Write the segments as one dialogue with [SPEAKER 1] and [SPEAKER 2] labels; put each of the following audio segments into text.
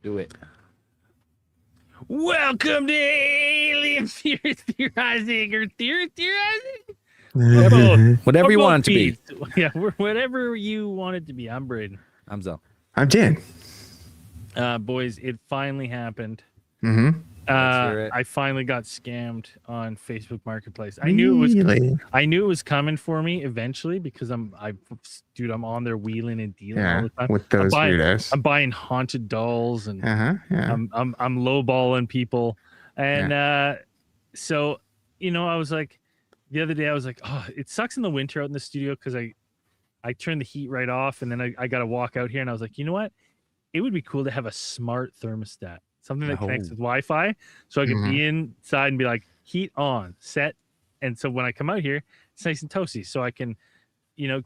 [SPEAKER 1] Do it.
[SPEAKER 2] Welcome to Alien Theorizing or Theorizing.
[SPEAKER 1] Whatever you want it to be.
[SPEAKER 2] Yeah, whatever you want it to be. I'm Braden.
[SPEAKER 1] I'm Zell.
[SPEAKER 3] I'm Dan.
[SPEAKER 2] Boys, it finally happened.
[SPEAKER 3] Mm-hmm.
[SPEAKER 1] Let's hear it.
[SPEAKER 2] I finally got scammed on Facebook Marketplace. I knew it was coming for me eventually because I'm on there wheeling and dealing all the time
[SPEAKER 3] with those weirdos.
[SPEAKER 2] I'm buying haunted dolls and
[SPEAKER 3] Yeah.
[SPEAKER 2] I'm lowballing people, and so I was like, the other day I was like, oh, it sucks in the winter out in the studio because I turn the heat right off and then I got to walk out here, and I was like, you know what, it would be cool to have a smart thermostat. Something that connects with Wi-Fi, so I can be inside and be like, heat on, set, and so when I come out here, it's nice and toasty. So I can,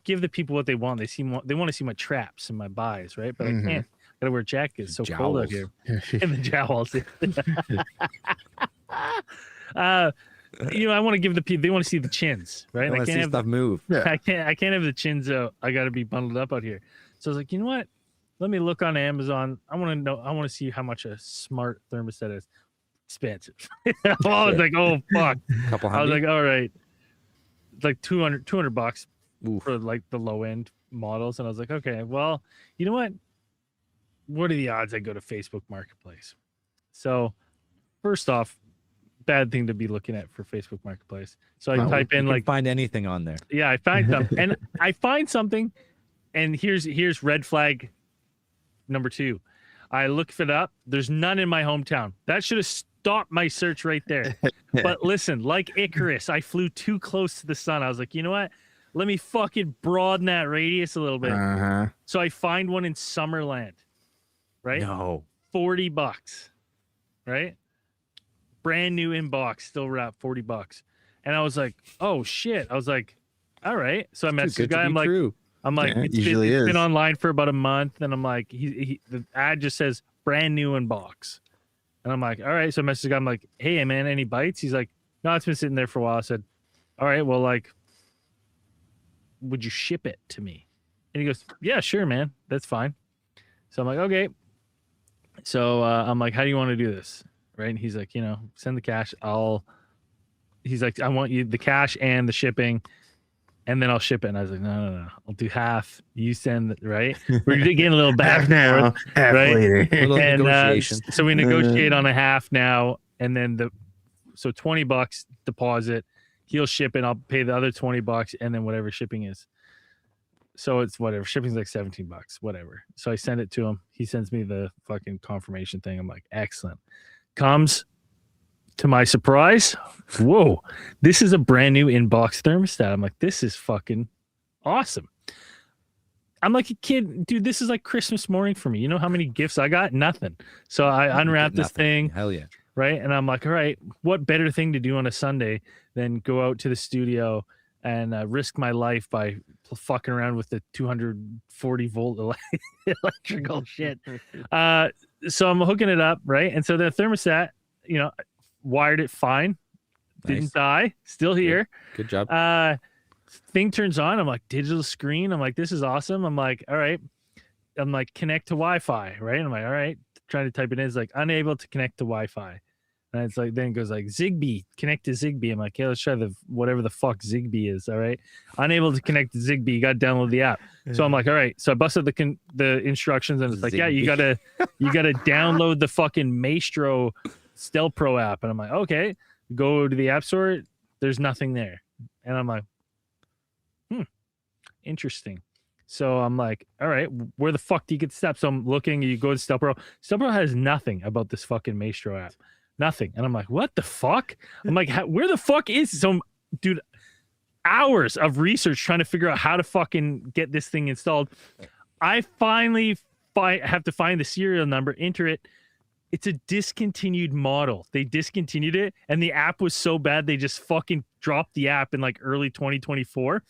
[SPEAKER 2] give the people what they want. They want to see my traps and my buys, right? But I can't. I gotta wear jackets. It's so cold out here. And the jowls. I want to give the people. They want to see the chins, right?
[SPEAKER 1] I can't have stuff move.
[SPEAKER 2] Yeah. I can't have the chins out. I got to be bundled up out here. So I was like, you know what? Let me look on Amazon. I want to see how much a smart thermostat is. Expensive. I was like, oh fuck. I was like, all right. It's like $200 for like the low end models. And I was like, okay, well, you know what? What are the odds I go to Facebook Marketplace? So first off, bad thing to be looking at for Facebook Marketplace. So I type in like
[SPEAKER 1] find anything on there.
[SPEAKER 2] Yeah, I find something. And I find something, and here's red flag number 2. I look it up. There's none in my hometown. That should have stopped my search right there. But listen, like Icarus, I flew too close to the sun. I was like, you know what? Let me fucking broaden that radius a little bit. So I find one in Summerland, right?
[SPEAKER 1] No.
[SPEAKER 2] $40, right? Brand new inbox, still wrapped, $40. And I was like, oh shit. I was like, all right. So I messaged the guy. I'm like, it's been online for about a month, and I'm like, the ad just says brand new in box, and I'm like, all right. So I messaged the guy. I'm like, hey man, any bites? He's like, no, it's been sitting there for a while. I said, all right, well, like, would you ship it to me? And he goes, yeah, sure, man, that's fine. So I'm like, okay. So I'm like, how do you want to do this, right? And he's like, send the cash. He's like, I want you the cash and the shipping. And then I'll ship it. And I was like, no. I'll do half. You send, right? We're getting a little back
[SPEAKER 3] half now, half
[SPEAKER 2] right?
[SPEAKER 3] later.
[SPEAKER 2] And so we negotiate on a half now. And then so $20 deposit. He'll ship it. I'll pay the other $20 and then whatever shipping is. So it's whatever. Shipping's like $17, whatever. So I send it to him. He sends me the fucking confirmation thing. I'm like, excellent. Comes. To my surprise, whoa, this is a brand new inbox thermostat. I'm like, this is fucking awesome. I'm like a kid, dude, this is like Christmas morning for me. You know how many gifts I got? Nothing. So I unwrapped this thing.
[SPEAKER 1] Hell yeah.
[SPEAKER 2] Right. And I'm like, all right, what better thing to do on a Sunday than go out to the studio and risk my life by fucking around with the 240 volt electrical shit. So I'm hooking it up. Right. And so the thermostat, wired it fine, didn't die, still here.
[SPEAKER 1] Good job.
[SPEAKER 2] Thing turns on. I'm like, digital screen. I'm like, this is awesome. I'm like, all right. I'm like, connect to Wi-Fi, right? I'm like, all right. Trying to type it in. It's like unable to connect to Wi-Fi. And it's like, then it goes like Zigbee, connect to Zigbee. I'm like, yeah, let's try whatever the fuck Zigbee is. All right. Unable to connect to Zigbee. You got to download the app. So I'm like, all right. So I busted the instructions, and it's like, Zigbee. Yeah, you gotta download the fucking Maestro Stel Pro app. And I'm like, okay, go to the app store. There's nothing there. And I'm like, interesting. So I'm like, all right, where the fuck do you get the app? So I'm looking, you go to Stel Pro. Stel Pro has nothing about this fucking Maestro app. Nothing. And I'm like, what the fuck? I'm like, where the fuck is it? So, dude, hours of research trying to figure out how to fucking get this thing installed. I finally have to find the serial number, enter it. It's a discontinued model. They discontinued it, and the app was so bad they just fucking dropped the app in like early 2024.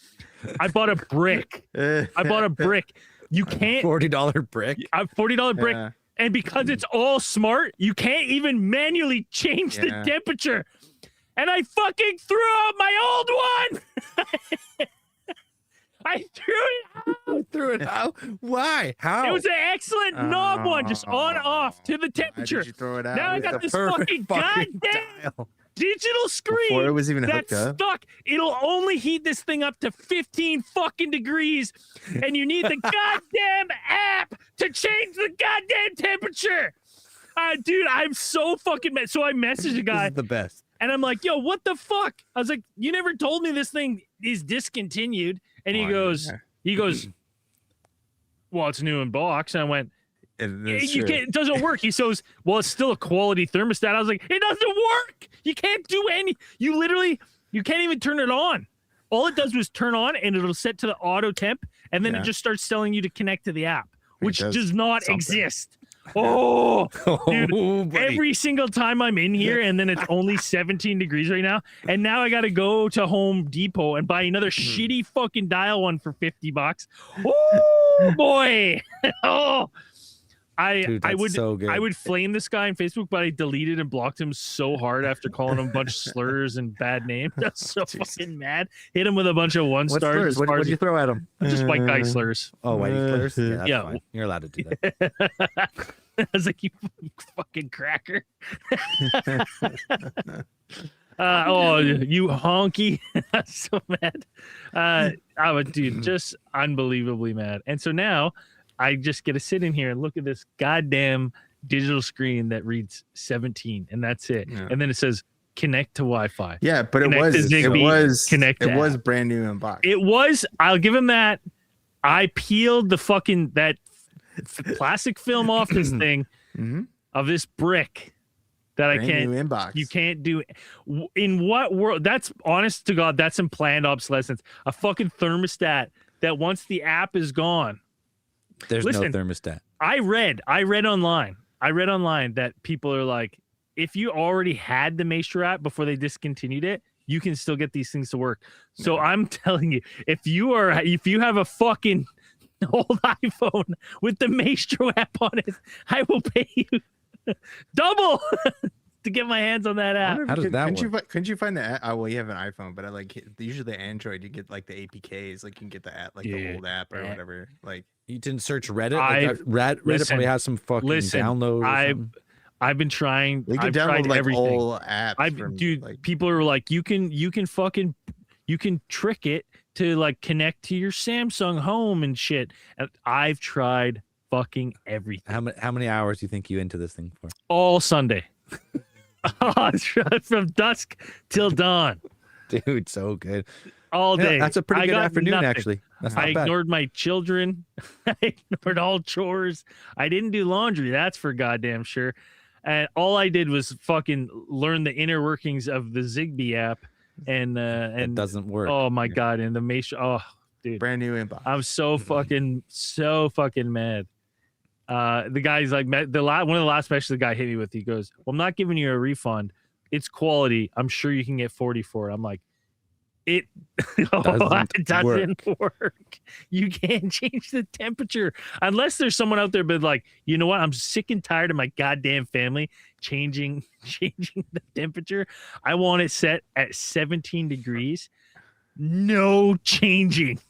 [SPEAKER 2] I bought a brick. You can't
[SPEAKER 1] $40 brick.
[SPEAKER 2] A $40 brick.
[SPEAKER 3] Yeah.
[SPEAKER 2] And because it's all smart, you can't even manually change the temperature. And I fucking threw out my old one. I threw it out.
[SPEAKER 1] Threw it out. Why? How?
[SPEAKER 2] It was an excellent knob one, just on off to the
[SPEAKER 3] Why
[SPEAKER 2] temperature.
[SPEAKER 3] did you throw it out?
[SPEAKER 2] Now I
[SPEAKER 3] It was
[SPEAKER 2] got
[SPEAKER 3] the
[SPEAKER 2] this
[SPEAKER 1] perfect
[SPEAKER 2] fucking goddamn
[SPEAKER 1] dial.
[SPEAKER 2] digital screen
[SPEAKER 3] Before it was even
[SPEAKER 2] that's
[SPEAKER 3] hooked up.
[SPEAKER 2] stuck. It'll only heat this thing up to 15 fucking degrees, and you need the goddamn app to change the goddamn temperature. Dude, I'm so fucking mad. So I messaged a guy,
[SPEAKER 1] This is the best.
[SPEAKER 2] and I'm like, "Yo, what the fuck?" I was like, "You never told me this thing is discontinued." And he goes, "Well, it's new in box." And I went,
[SPEAKER 3] You
[SPEAKER 2] it doesn't work. He says, "Well, it's still a quality thermostat." I was like, "It doesn't work. You can't do any. You can't even turn it on. All it does was turn on, and it'll set to the auto temp, and then it just starts telling you to connect to the app, which does not exist." Oh, dude,
[SPEAKER 1] buddy.
[SPEAKER 2] every single time I'm in here, and then it's only 17 degrees right now, and now I got to go to Home Depot and buy another shitty fucking dial one for $50. Oh boy. Oh.
[SPEAKER 1] Dude,
[SPEAKER 2] I would
[SPEAKER 1] so good.
[SPEAKER 2] I would flame this guy on Facebook, but I deleted and blocked him so hard after calling him a bunch of slurs and bad names. I was so fucking mad. Hit him with a bunch of one
[SPEAKER 1] What
[SPEAKER 2] stars.
[SPEAKER 1] slurs? What did you throw at him?
[SPEAKER 2] Just white guy slurs.
[SPEAKER 1] Oh, white slurs? Yeah, that's
[SPEAKER 2] Yeah.
[SPEAKER 1] fine. You're allowed to do that.
[SPEAKER 2] I was like, "You fucking cracker." Oh, you honky. I'm so mad. I would, dude, just unbelievably mad. And so now I just get to sit in here and look at this goddamn digital screen that reads 17, and that's it.
[SPEAKER 3] Yeah.
[SPEAKER 2] And then it says connect to Wi-Fi.
[SPEAKER 3] Yeah, but it
[SPEAKER 2] Connect to Zigbee,
[SPEAKER 3] it was brand new in box.
[SPEAKER 2] It was. I'll give him that. I peeled the fucking that plastic film off this thing of this brick that
[SPEAKER 3] brand
[SPEAKER 2] I can't.
[SPEAKER 3] new inbox.
[SPEAKER 2] You can't do. In what world? That's honest to God. That's some planned obsolescence. A fucking thermostat that once the app is gone.
[SPEAKER 1] There's
[SPEAKER 2] Listen,
[SPEAKER 1] no thermostat.
[SPEAKER 2] I read online that people are like, if you already had the Maestro app before they discontinued it, you can still get these things to work. So I'm telling you, if you have a fucking old iPhone with the Maestro app on it, I will pay you double to get my hands on that app.
[SPEAKER 1] How does that work?
[SPEAKER 3] Couldn't you find the app? Oh, well, you have an iPhone, but I like usually the Android. You get like the APKs, like you can get the app, like the old app or whatever. Like
[SPEAKER 1] You didn't search Reddit? Like, Reddit probably has some fucking download.
[SPEAKER 2] I've been trying.
[SPEAKER 3] you can
[SPEAKER 2] I've
[SPEAKER 3] download
[SPEAKER 2] tried
[SPEAKER 3] like
[SPEAKER 2] everything.
[SPEAKER 3] all apps.
[SPEAKER 2] Dude,
[SPEAKER 3] like,
[SPEAKER 2] people are like, you can trick it to like connect to your Samsung Home and shit. And I've tried fucking everything.
[SPEAKER 1] How many hours do you think you into this thing for?
[SPEAKER 2] All Sunday. From dusk till dawn.
[SPEAKER 1] Dude, so good.
[SPEAKER 2] All day.
[SPEAKER 1] That's a pretty good
[SPEAKER 2] got
[SPEAKER 1] afternoon,
[SPEAKER 2] nothing.
[SPEAKER 1] actually. That's not
[SPEAKER 2] I
[SPEAKER 1] bad.
[SPEAKER 2] ignored my children. I ignored all chores. I didn't do laundry. That's for goddamn sure. And all I did was fucking learn the inner workings of the Zigbee app. And
[SPEAKER 1] It doesnment work.
[SPEAKER 2] oh my God. And the Maestro. Oh, dude.
[SPEAKER 3] brand new inbox.
[SPEAKER 2] I'm so fucking mad. The guy's like, one of the last messages the guy hit me with, he goes, "Well, I'm not giving you a refund. It's quality. I'm sure you can get 40 for it." I'm like, it doesn't work. You can't change the temperature unless there's someone out there, but like, you know what? I'm sick and tired of my goddamn family changing the temperature. I want it set at 17 degrees. No changing.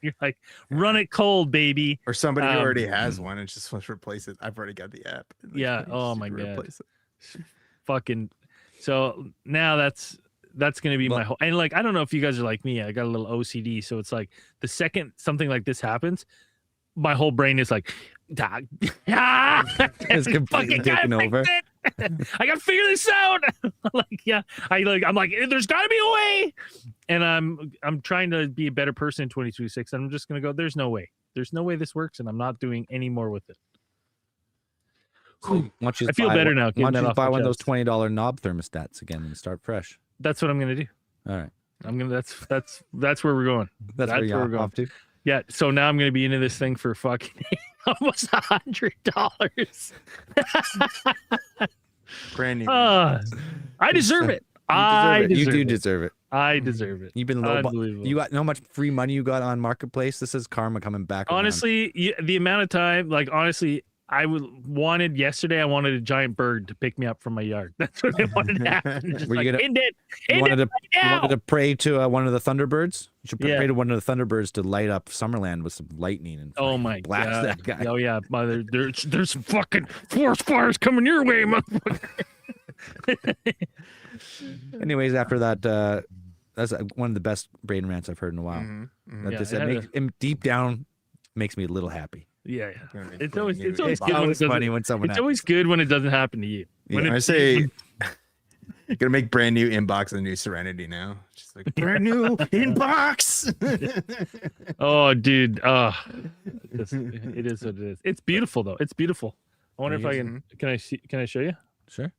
[SPEAKER 2] You're like, run it cold, baby.
[SPEAKER 3] Or somebody who already has one and just wants to replace it. I've already got the app. Like,
[SPEAKER 2] Yeah.
[SPEAKER 3] just
[SPEAKER 2] Oh my God.
[SPEAKER 3] replace it.
[SPEAKER 2] Fucking. So now that's going to be my whole, and like, I don't know if you guys are like me. I got a little OCD. So it's like the second something like this happens, my whole brain is like,
[SPEAKER 1] It's completely taken over.
[SPEAKER 2] I gotta figure this out. I'm like, there's gotta be a way. And I'm trying to be a better person in 2026. I'm just gonna go, there's no way this works, and I'm not doing any more with it. I feel better now.
[SPEAKER 1] Why don't you buy one of those
[SPEAKER 2] chest.
[SPEAKER 1] $20 knob thermostats again and start fresh?
[SPEAKER 2] That's what I'm gonna do.
[SPEAKER 1] All right.
[SPEAKER 2] That's where we're going.
[SPEAKER 1] That's where you're off to.
[SPEAKER 2] Yeah. So now I'm gonna be into this thing for fucking almost $100.
[SPEAKER 3] Brand new.
[SPEAKER 2] I deserve it.
[SPEAKER 1] You do deserve it.
[SPEAKER 2] I deserve it.
[SPEAKER 1] You've been
[SPEAKER 2] Unbelievable.
[SPEAKER 1] You got how much free money you got on Marketplace? This is karma coming back around.
[SPEAKER 2] Honestly, the amount of time, like honestly, wanted a giant bird to pick me up from my yard. That's what I wanted to happen. Just like,
[SPEAKER 1] you wanted to pray to one of the Thunderbirds? You should pray to one of the Thunderbirds to light up Summerland with some lightning and blast
[SPEAKER 2] God.
[SPEAKER 1] that guy.
[SPEAKER 2] Oh yeah, mother, there's fucking forest fires coming your way, motherfucker.
[SPEAKER 1] Anyways, after that, that's one of the best brain rants I've heard in a while. Deep down makes me a little happy.
[SPEAKER 2] Yeah. It's always
[SPEAKER 1] funny when someone.
[SPEAKER 2] It's always good when it doesn't happen to you.
[SPEAKER 3] When I say, gonna make brand new inbox of the new Serenity now. Just like brand new inbox.
[SPEAKER 2] Oh, dude. It is what it is. It's beautiful though. It's beautiful. I wonder if I can. Can I show you?
[SPEAKER 1] Sure.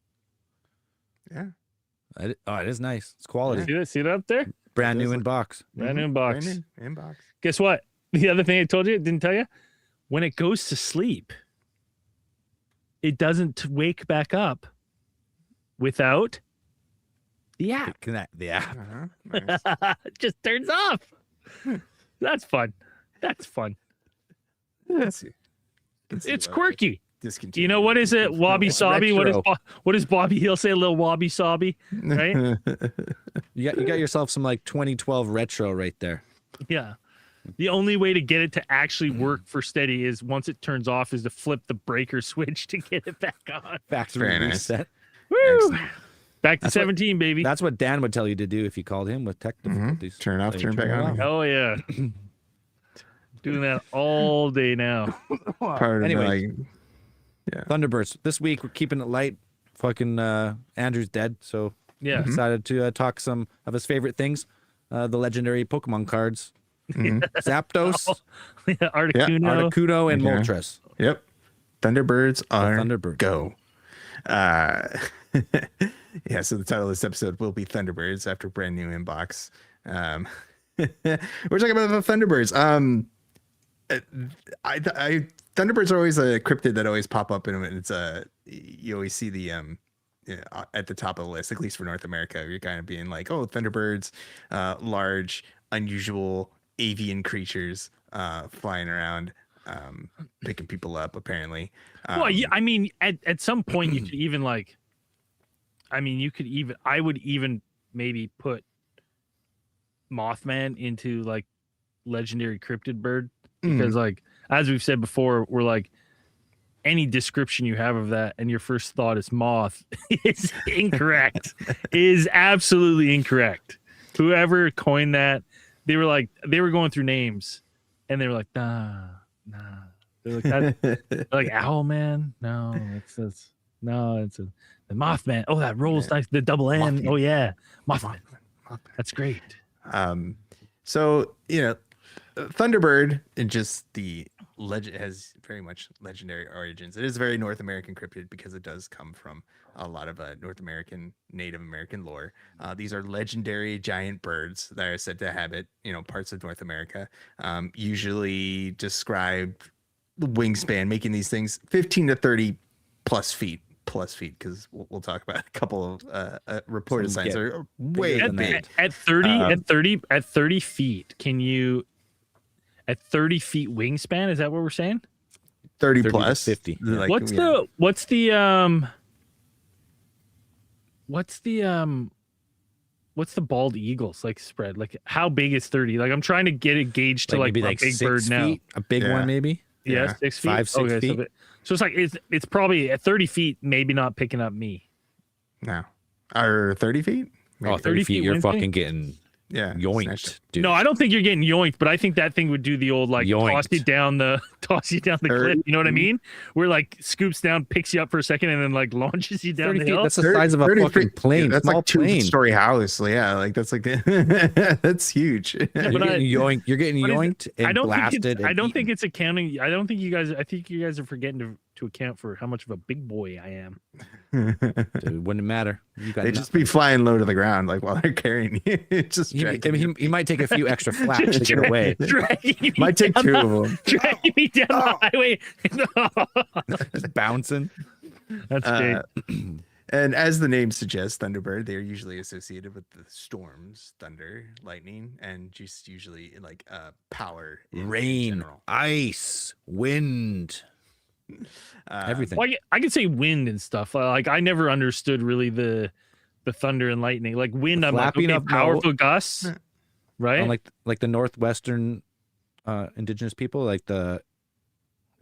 [SPEAKER 3] Yeah.
[SPEAKER 1] It is nice. It's quality.
[SPEAKER 2] See that up there?
[SPEAKER 1] Brand new inbox.
[SPEAKER 2] Brand new inbox.
[SPEAKER 3] Brand new inbox.
[SPEAKER 2] Guess what? The other thing I told you, didn't tell you, when it goes to sleep, it doesn't wake back up without the app.
[SPEAKER 1] The app.
[SPEAKER 3] Nice.
[SPEAKER 2] It just turns off. That's fun. It's quirky. You know what is it? Wabi Sabi. What does Bobby Hill say? A little Wabi Sabi, right?
[SPEAKER 1] You got yourself some like 2012 retro right there.
[SPEAKER 2] Yeah. The only way to get it to actually work for steady is once it turns off is to flip the breaker switch to get it back on.
[SPEAKER 1] Factory reset.
[SPEAKER 2] Woo! Back to 17, baby.
[SPEAKER 1] That's what Dan would tell you to do if you called him with tech difficulties.
[SPEAKER 3] Turn off, turn back on.
[SPEAKER 2] Oh yeah. Doing that all day now.
[SPEAKER 1] Anyway. Thunderbirds. This week we're keeping it light. Fucking Andrew's dead, so decided to talk some of his favorite things. The legendary Pokemon cards. Zapdos, Articuno, and Moltres.
[SPEAKER 3] Yep. Thunderbirds are
[SPEAKER 1] Thunderbirds.
[SPEAKER 3] Go. So the title of this episode will be Thunderbirds after brand new inbox. We're talking about the Thunderbirds. Thunderbirds are always a cryptid that always pop up in them, and it's you always see the at the top of the list, at least for North America. You're kind of being like, oh, Thunderbirds, large, unusual avian creatures flying around, picking people up apparently.
[SPEAKER 2] Well, I mean, at some point you could even like, I would even maybe put Mothman into like legendary cryptid bird, because like, as we've said before, we're like, any description you have of that and your first thought is moth is incorrect. Is absolutely incorrect. Whoever coined that, they were going through names and they were like, nah. They're like, they're like Owlman. No, it's the Mothman. Oh, that rolls nice. The double N. Mothman. Oh yeah. Mothman. That's great.
[SPEAKER 3] So, Thunderbird and just the legend has very much legendary origins. It is a very North American cryptid because it does come from a lot of North American, Native American lore. These are legendary giant birds that are said to inhabit, parts of North America. Usually describe the wingspan, making these things 15 to 30 plus feet, because we'll talk about a couple of reported signs are way
[SPEAKER 2] at 30 feet. Can you? At 30 feet wingspan, is that what we're saying?
[SPEAKER 3] 30 plus
[SPEAKER 1] 50.
[SPEAKER 3] Like,
[SPEAKER 2] what's the bald eagle's like spread? Like how big is 30? Like I'm trying to get a gauge to like a big bird
[SPEAKER 1] feet,
[SPEAKER 2] now.
[SPEAKER 1] A big one maybe?
[SPEAKER 2] Yeah, 6 feet.
[SPEAKER 1] 5-6 feet.
[SPEAKER 2] So it's like it's probably at 30 feet, maybe not picking up me.
[SPEAKER 3] No. Or 30 feet?
[SPEAKER 1] Maybe. 30 feet, you're fucking getting yoinked, dude.
[SPEAKER 2] No, I don't think you're getting yoinked, but I think that thing would do the old like toss you down the cliff. You know what I mean? Where like scoops down, picks you up for a second, and then like launches you down the hill.
[SPEAKER 1] That's the size of a fucking plane.
[SPEAKER 3] That's like 2-story house. Yeah, like that's like that's huge.
[SPEAKER 1] Yeah, you're getting yoinked and blasted.
[SPEAKER 2] I don't think it's accounting. I think you guys are forgetting to account for how much of a big boy I am.
[SPEAKER 1] Dude, it wouldn't matter.
[SPEAKER 3] They just be flying low to the ground, like while they're carrying you. Just
[SPEAKER 1] he might take a few extra flaps to get away.
[SPEAKER 3] Might take 2 of them.
[SPEAKER 2] Dragging me down the highway.
[SPEAKER 1] Just bouncing.
[SPEAKER 2] That's great.
[SPEAKER 3] And as the name suggests, Thunderbird, they are usually associated with the storms, thunder, lightning, and just usually like power,
[SPEAKER 1] rain, ice, wind. Everything.
[SPEAKER 2] Well, I can say wind and stuff. Like I never understood really the thunder and lightning. Like wind, I'm like, okay, powerful gusts, right?
[SPEAKER 1] Like the northwestern indigenous people, like the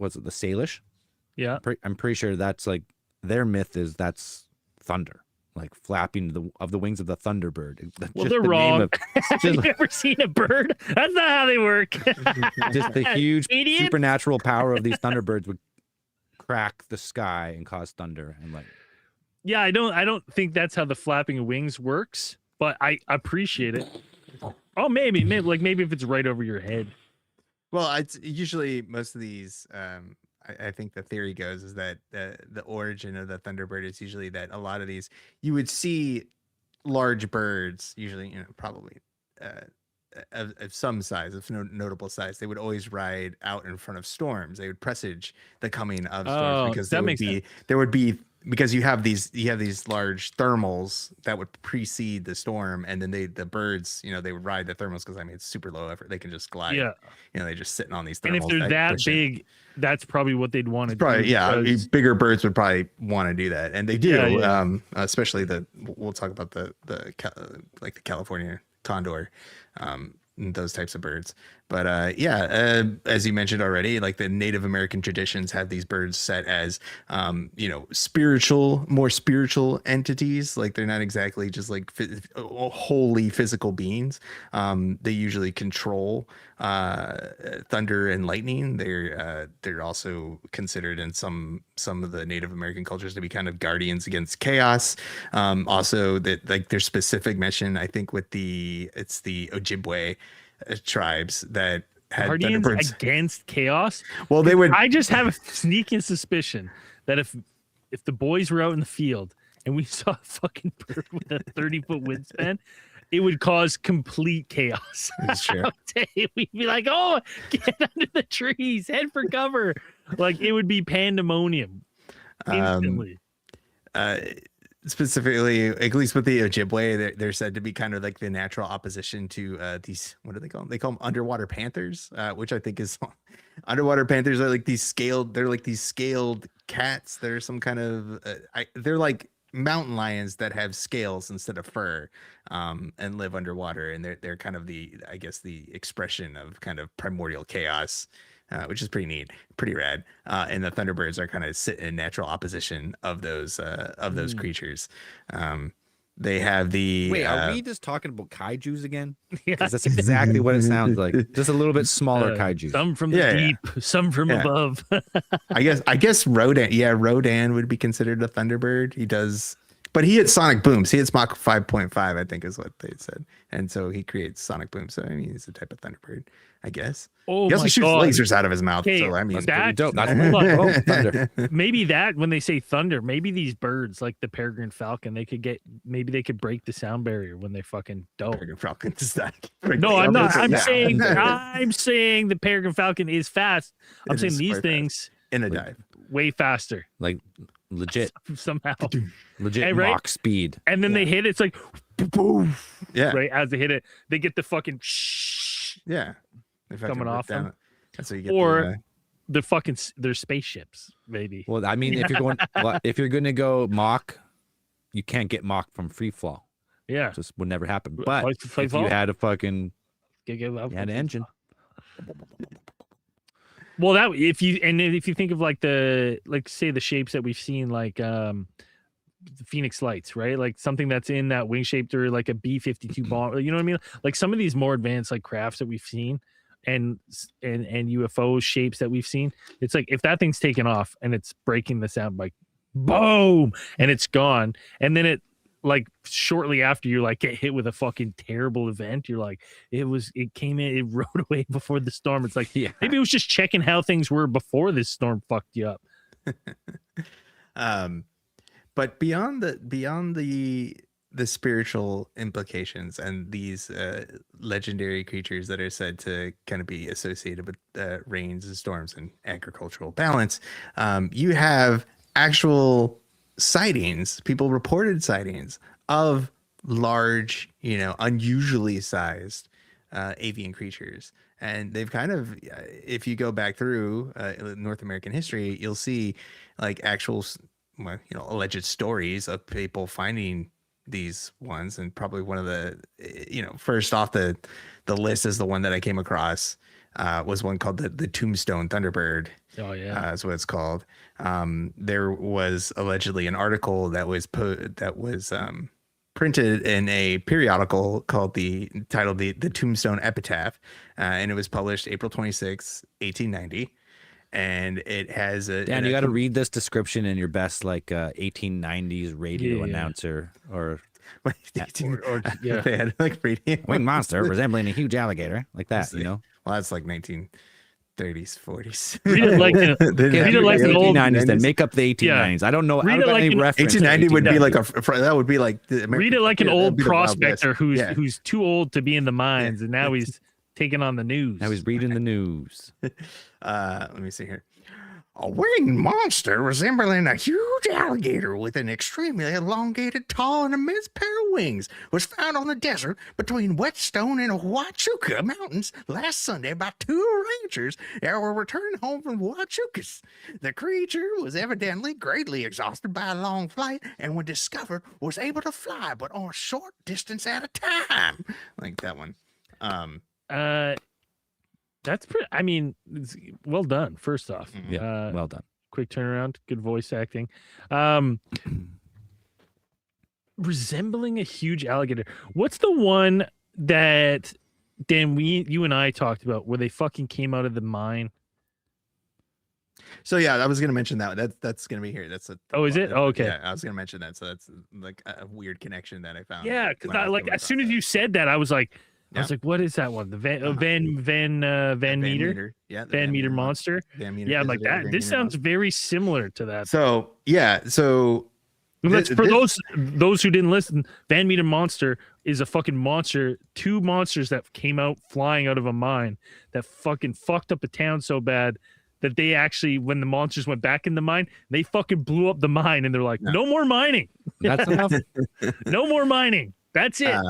[SPEAKER 1] Salish?
[SPEAKER 2] Yeah,
[SPEAKER 1] I'm pretty sure that's like their myth is that's thunder, like flapping of the wings of the Thunderbird.
[SPEAKER 2] Well, they're wrong. Have you ever seen a bird? That's not how they work.
[SPEAKER 1] Just the huge supernatural power of these Thunderbirds would crack the sky and cause thunder. And like,
[SPEAKER 2] yeah, I don't think that's how the flapping of wings works, but I appreciate it. Oh, maybe if it's right over your head.
[SPEAKER 3] Well, it's usually most of these. I think the theory goes is that the origin of the Thunderbird is usually that a lot of these you would see large birds, usually probably of some size, of notable size. They would always ride out in front of storms. They would presage the coming of storms because there would be because you have these large thermals that would precede the storm, and then the birds, they would ride the thermals because it's super low effort. They can just glide. Yeah, they're just sitting on these thermals.
[SPEAKER 2] And if they're that big, that's probably what they'd want to do.
[SPEAKER 3] Probably, yeah. Bigger birds would probably want to do that, and they do. Yeah. Especially we'll talk about the California condor, those types of birds. But as you mentioned already, like the Native American traditions have these birds set as more spiritual entities. Like they're not exactly just like wholly physical beings. They usually control thunder and lightning. They're also considered in some of the Native American cultures to be kind of guardians against chaos. Also that like there's specific mention, I think, with the Ojibwe tribes that had
[SPEAKER 2] guardians against chaos.
[SPEAKER 3] Well, they would.
[SPEAKER 2] I just have a sneaking suspicion that if the boys were out in the field and we saw a fucking bird with a 30-foot wingspan, it would cause complete chaos.
[SPEAKER 3] That's true.
[SPEAKER 2] We'd be like, "Oh, get under the trees, head for cover!" Like it would be pandemonium instantly.
[SPEAKER 3] Specifically, at least with the Ojibwe, they're said to be kind of like the natural opposition to these. What do they call them? They call them underwater panthers, which I think is underwater panthers are like these scaled. They're like these scaled cats. They're some kind of. They're like mountain lions that have scales instead of fur, and live underwater. And they're kind of the expression of kind of primordial chaos. Which is pretty neat, pretty rad. And the Thunderbirds are kind of sit in natural opposition of those creatures. They have the.
[SPEAKER 1] Wait, are we just talking about kaijus again? Because that's exactly what it sounds like. Just a little bit smaller kaiju.
[SPEAKER 2] Some from the deep, some from above.
[SPEAKER 3] I guess Rodan. Yeah, Rodan would be considered a Thunderbird. He does. But he hits sonic booms. He hits Mach 5.5, I think is what they said. And so he creates sonic booms. So, he's a type of Thunderbird, I guess.
[SPEAKER 2] Oh,
[SPEAKER 3] he also shoots
[SPEAKER 2] God.
[SPEAKER 3] lasers out of his mouth.
[SPEAKER 2] Okay,
[SPEAKER 3] so,
[SPEAKER 1] that's dope. That's thunder.
[SPEAKER 2] Maybe that when they say thunder, maybe these birds like the peregrine falcon, they could break the sound barrier when they fucking don't.
[SPEAKER 3] Peregrine falcon is that.
[SPEAKER 2] No, I'm not. I'm saying the peregrine falcon is fast. I'm saying these things
[SPEAKER 3] in a dive
[SPEAKER 2] way faster.
[SPEAKER 1] Like legit
[SPEAKER 2] somehow.
[SPEAKER 1] Legit Mach speed.
[SPEAKER 2] And then they hit it, it's like boom.
[SPEAKER 3] Yeah.
[SPEAKER 2] Right. As they hit it, they get the fucking coming off them.
[SPEAKER 3] That's what you get.
[SPEAKER 2] Or the fucking their spaceships, maybe.
[SPEAKER 1] Well, I mean, if you're going to go Mach, you can't get Mach from free fall.
[SPEAKER 2] Yeah.
[SPEAKER 1] It just would never happen. But if you had a fucking an engine.
[SPEAKER 2] Well, if you think of like say the shapes that we've seen, like the Phoenix Lights, right? Like something that's in that wing shape, or like a B-52 bomb. You know what I mean? Like some of these more advanced like crafts that we've seen, and UFO shapes that we've seen. It's like if that thing's taken off and it's breaking the sound, like boom, and it's gone, and then it like shortly after you like get hit with a fucking terrible event, you're like it came in, it rode away before the storm. It's like maybe it was just checking how things were before this storm fucked you up.
[SPEAKER 3] But beyond the spiritual implications and these legendary creatures that are said to kind of be associated with rains and storms and agricultural balance, you have actual sightings, people reported sightings of large, unusually sized avian creatures. And they've kind of, if you go back through North American history, you'll see like actual, alleged stories of people finding these ones. And probably one of the, first off the list is the one that I came across, was one called the Tombstone Thunderbird.
[SPEAKER 2] Oh yeah,
[SPEAKER 3] that's what it's called. There was allegedly an article that was printed in a periodical titled the Tombstone Epitaph, and it was published April 26, 1890. And it has a
[SPEAKER 1] Dan, you got to read this description in your best 1890s radio announcer or
[SPEAKER 3] yeah, they had like radio
[SPEAKER 1] winged monster resembling a huge alligator like that.
[SPEAKER 3] Well, that's like 1930s, 40s.
[SPEAKER 2] Read it like an old
[SPEAKER 1] 1890s. Then make up the 1890s. Yeah. I don't know.
[SPEAKER 2] Read it like
[SPEAKER 3] 1890 would be like that would be like
[SPEAKER 2] read it like an old prospector who's too old to be in the mines, and now he's taking on the news.
[SPEAKER 1] Now he's reading the news.
[SPEAKER 3] Let me see here. A winged monster resembling a huge alligator with an extremely elongated, tall, and immense pair of wings was found on the desert between Whetstone and Huachuca Mountains last Sunday by two ranchers that were returning home from Huachucas. The creature was evidently greatly exhausted by a long flight, and when discovered, was able to fly, but on a short distance at a time. Like that one.
[SPEAKER 2] That's pretty. I mean, well done. First off,
[SPEAKER 1] yeah, well done.
[SPEAKER 2] Quick turnaround, good voice acting. Resembling a huge alligator. What's the one that Dan, you and I talked about where they fucking came out of the mine?
[SPEAKER 3] So yeah, I was gonna mention that. That's gonna be here. That's a.
[SPEAKER 2] Oh, is it? Oh, okay.
[SPEAKER 3] Yeah, I was gonna mention that. So that's like a weird connection that I found.
[SPEAKER 2] Yeah, because as soon as you said that, I was like, what is that one? The Van Meter?
[SPEAKER 3] Yeah.
[SPEAKER 2] Van Meter monster. Yeah, I'm like that. This sounds very similar to that.
[SPEAKER 3] So yeah, so
[SPEAKER 2] those who didn't listen, Van Meter monster is a fucking monster. Two monsters that came out flying out of a mine that fucking fucked up the town so bad that they actually, when the monsters went back in the mine, they fucking blew up the mine, and they're like, no more mining.
[SPEAKER 1] That's enough.
[SPEAKER 2] No more mining. That's it.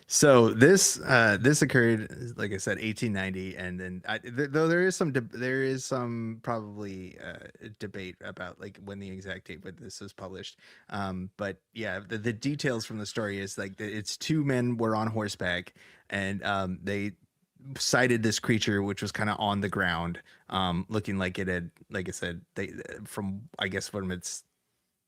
[SPEAKER 3] So this occurred, like I said, 1890, and then though there is some probably debate about like when the exact date when this was published. But yeah, the details from the story is like it's two men were on horseback, and they sighted this creature which was kind of on the ground, looking like it had, like I said, from its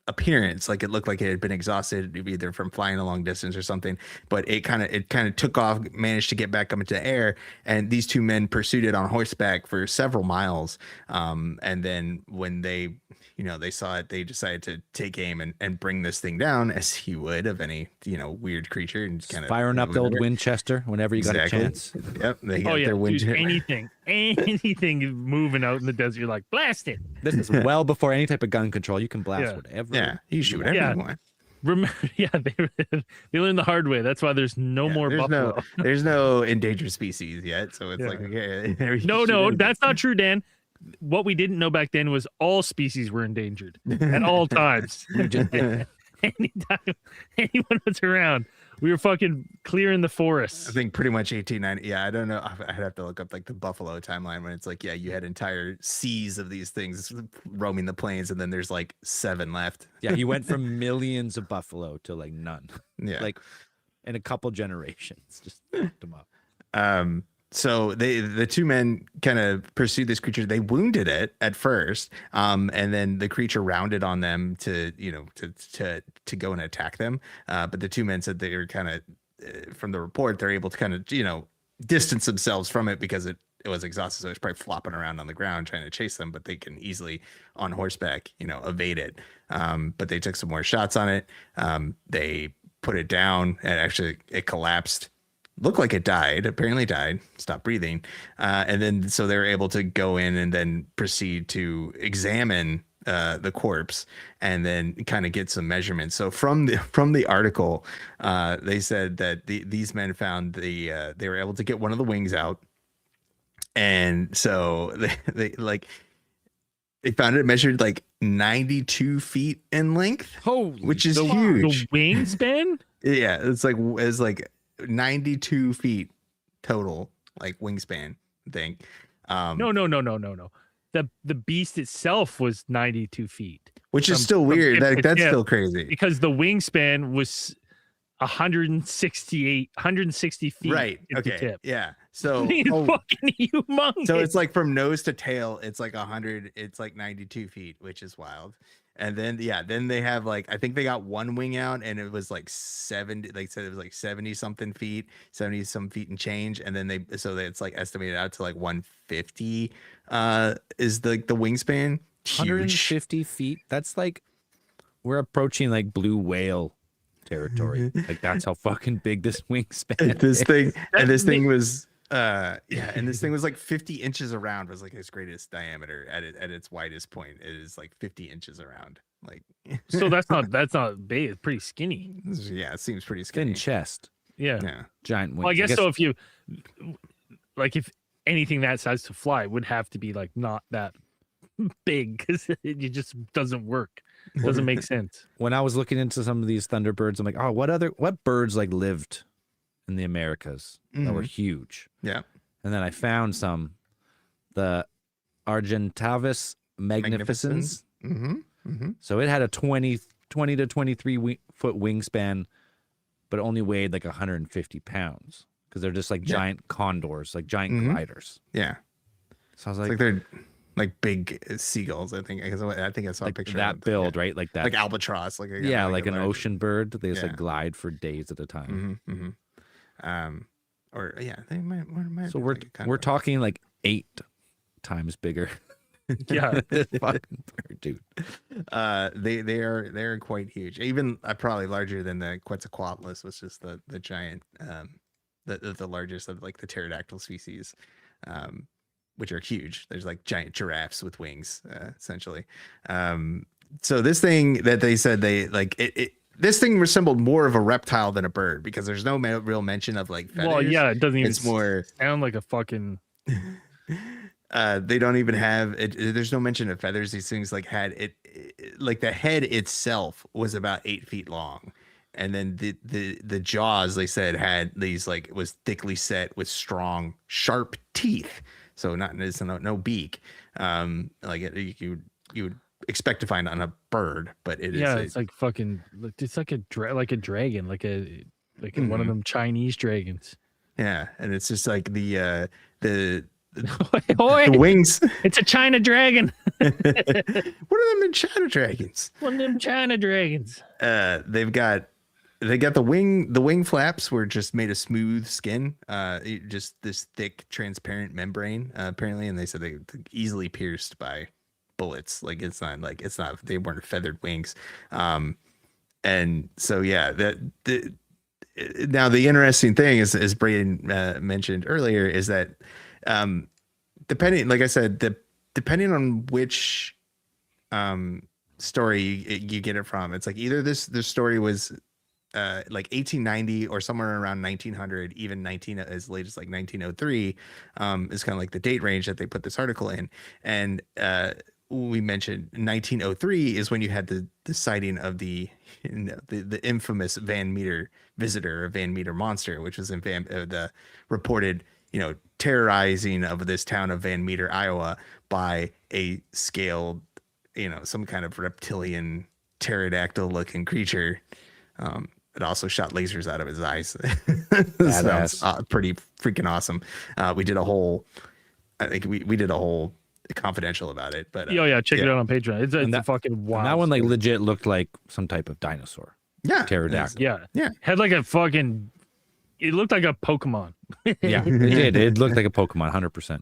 [SPEAKER 3] appearance, like it looked like it had been exhausted either from flying a long distance or something, but it kind of took off, managed to get back up into the air, and these two men pursued it on horseback for several miles, and then when they saw it, they decided to take aim and bring this thing down, as you would of any weird creature, and kind of
[SPEAKER 1] firing up the old Winchester whenever you got a chance.
[SPEAKER 3] Yep, they got their Winchester.
[SPEAKER 2] Anything moving out in the desert, you're like, blast it.
[SPEAKER 1] This is well before any type of gun control. You can blast whatever.
[SPEAKER 3] Yeah, you shoot whatever you want.
[SPEAKER 2] Remember, they learned the hard way. That's why there's no more buffalo.
[SPEAKER 3] There's no endangered species yet, so it's like, okay.
[SPEAKER 2] No, that's not true, Dan. What we didn't know back then was all species were endangered at all times. Anytime anyone was around, we were fucking clearing the forests.
[SPEAKER 3] I think pretty much 1890. Yeah, I don't know. I'd have to look up like the buffalo timeline when it's like, yeah, you had entire seas of these things roaming the plains, and then there's like 7 left.
[SPEAKER 1] Yeah, you went from millions of buffalo to like none.
[SPEAKER 3] Yeah,
[SPEAKER 1] like in a couple generations, just fucked them up.
[SPEAKER 3] So the two men kind of pursued this creature. They wounded it at first, and then the creature rounded on them to go and attack them. But the two men said they were kind of, from the report, they're able to kind of distance themselves from it because it was exhausted, so it's probably flopping around on the ground trying to chase them. But they can easily on horseback, evade it. But they took some more shots on it. They put it down, and actually it collapsed. Looked like it apparently died, stopped breathing. And then, so they were able to go in and then proceed to examine the corpse and then kind of get some measurements. So from the article, they said that these men found they were able to get one of the wings out. And so they found it measured like 92 feet in length, which is huge.
[SPEAKER 2] The wingspan?
[SPEAKER 3] Yeah, it's like 92 feet total like wingspan thing.
[SPEAKER 2] No. The beast itself was 92 feet,
[SPEAKER 3] which is still weird. That's still crazy
[SPEAKER 2] because the wingspan was 160 feet.
[SPEAKER 3] Right. Okay.
[SPEAKER 2] Tip.
[SPEAKER 3] Yeah. So
[SPEAKER 2] fucking humongous.
[SPEAKER 3] So it's like from nose to tail, it's like 100. It's like 92 feet, which is wild. And then then they have like, I think they got one wing out, and it was like 70. They said it was like 70 something feet, 70 some feet and change. And then it's like estimated out to like 150 is the wingspan. Huge.
[SPEAKER 1] 150 feet. That's like we're approaching like blue whale territory. Like that's how fucking big this wingspan
[SPEAKER 3] this thing and this thing was like 50 inches around, was like its greatest diameter at its widest point. It is like 50 inches around. Like
[SPEAKER 2] so that's not big. It's pretty skinny.
[SPEAKER 3] Yeah, it seems pretty skinny.
[SPEAKER 1] Thin chest.
[SPEAKER 2] Yeah.
[SPEAKER 1] Giant wings.
[SPEAKER 2] Well, I guess so. If you like, if anything that size to fly would have to be like not that big, because it just doesn't work. It doesn't make sense.
[SPEAKER 1] When I was looking into some of these Thunderbirds, I'm like, oh, what birds like lived in the Americas that were huge?
[SPEAKER 3] Yeah.
[SPEAKER 1] And then I found the Argentavis magnificens. So it had a 20 to 23 foot wingspan, but only weighed like 150 pounds because they're just like giant condors, like giant gliders.
[SPEAKER 3] Yeah.
[SPEAKER 1] So I was
[SPEAKER 3] like they're like big seagulls. I think I saw a picture
[SPEAKER 1] that
[SPEAKER 3] of
[SPEAKER 1] build, right? Like that,
[SPEAKER 3] like albatross, like
[SPEAKER 1] like an ocean bird. They just like glide for days at a time.
[SPEAKER 3] They might.
[SPEAKER 1] So we're talking like 8 times bigger.
[SPEAKER 2] Yeah,
[SPEAKER 1] fucking bird, dude.
[SPEAKER 3] They're quite huge. Even probably larger than the Quetzalcoatlus, which is the giant, the largest of like the pterodactyl species. Which are huge. There's like giant giraffes with wings, essentially. So this thing that they said this thing resembled more of a reptile than a bird, because there's no real mention of like feathers.
[SPEAKER 2] Well, yeah, it doesn't even
[SPEAKER 3] sound
[SPEAKER 2] like a fucking.
[SPEAKER 3] They don't even have it. There's no mention of feathers. These things like had it like the head itself was about 8 feet long. And then the jaws, they said, had these like, was thickly set with strong, sharp teeth. So no beak, like you would expect to find on a bird, but
[SPEAKER 2] it's like fucking, it's like a dragon, like one of them Chinese dragons.
[SPEAKER 3] Yeah, and it's just like the
[SPEAKER 2] wings. It's a China dragon.
[SPEAKER 3] What are them in China dragons?
[SPEAKER 2] One of them China dragons.
[SPEAKER 3] They got the wing flaps were just made of smooth skin, just this thick, transparent membrane, apparently. And they said they easily pierced by bullets. Like it's not they weren't feathered wings. And so, yeah, now the interesting thing is, as Braden mentioned earlier, is that, depending, like I said, depending on which, story you get it from, it's like either this story was, like 1890 or somewhere around 1900, even as late as like 1903, is kind of like the date range that they put this article in. And we mentioned 1903 is when you had the sighting of the infamous Van Meter visitor, or Van Meter monster, which was in the reported terrorizing of this town of Van Meter, Iowa, by a scaled, some kind of reptilian pterodactyl looking creature. It also shot lasers out of his eyes. Sounds pretty freaking awesome. We did a whole confidential about it, but
[SPEAKER 2] check it out on Patreon. It's a fucking wild.
[SPEAKER 1] That one like legit looked like some type of dinosaur.
[SPEAKER 3] Yeah,
[SPEAKER 1] pterodactyl.
[SPEAKER 2] Yeah. Had like a fucking. It looked like a Pokemon.
[SPEAKER 1] Yeah, it did. It looked like a Pokemon, 100%.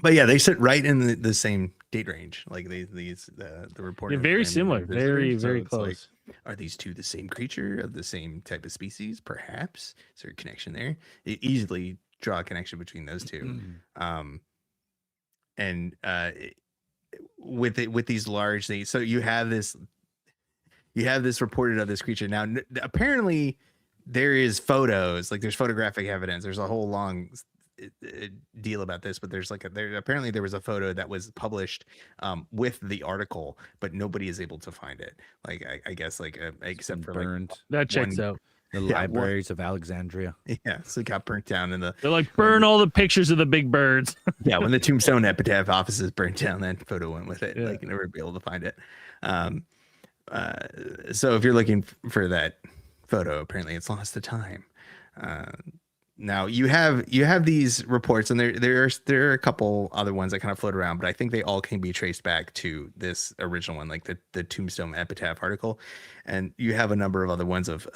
[SPEAKER 3] But yeah, they sit right in the same date range. Like the report.
[SPEAKER 2] Yeah, very similar. Very close.
[SPEAKER 3] Like, are these two the same creature of the same type of species? Perhaps is there a connection there? It easily draw a connection between those two. With these large things, so you have this reported of this creature. Now, apparently, there is photos, like there's photographic evidence. There's a whole long deal about this, but apparently there was a photo that was published with the article, but nobody is able to find it. Like I guess like except for
[SPEAKER 1] burned.
[SPEAKER 3] like
[SPEAKER 2] that checks out.
[SPEAKER 1] The libraries of Alexandria.
[SPEAKER 3] Yeah, so it got burnt down in the.
[SPEAKER 2] They're like, burn all the pictures of the big birds.
[SPEAKER 3] Yeah, when the Tombstone Epitaph offices burnt down, that photo went with it. Like, you never be able to find it. So if you're looking for that photo, apparently it's lost to time. Now you have these reports, and there are a couple other ones that kind of float around, but I think they all can be traced back to this original one, like the Tombstone Epitaph article, and you have a number of other ones of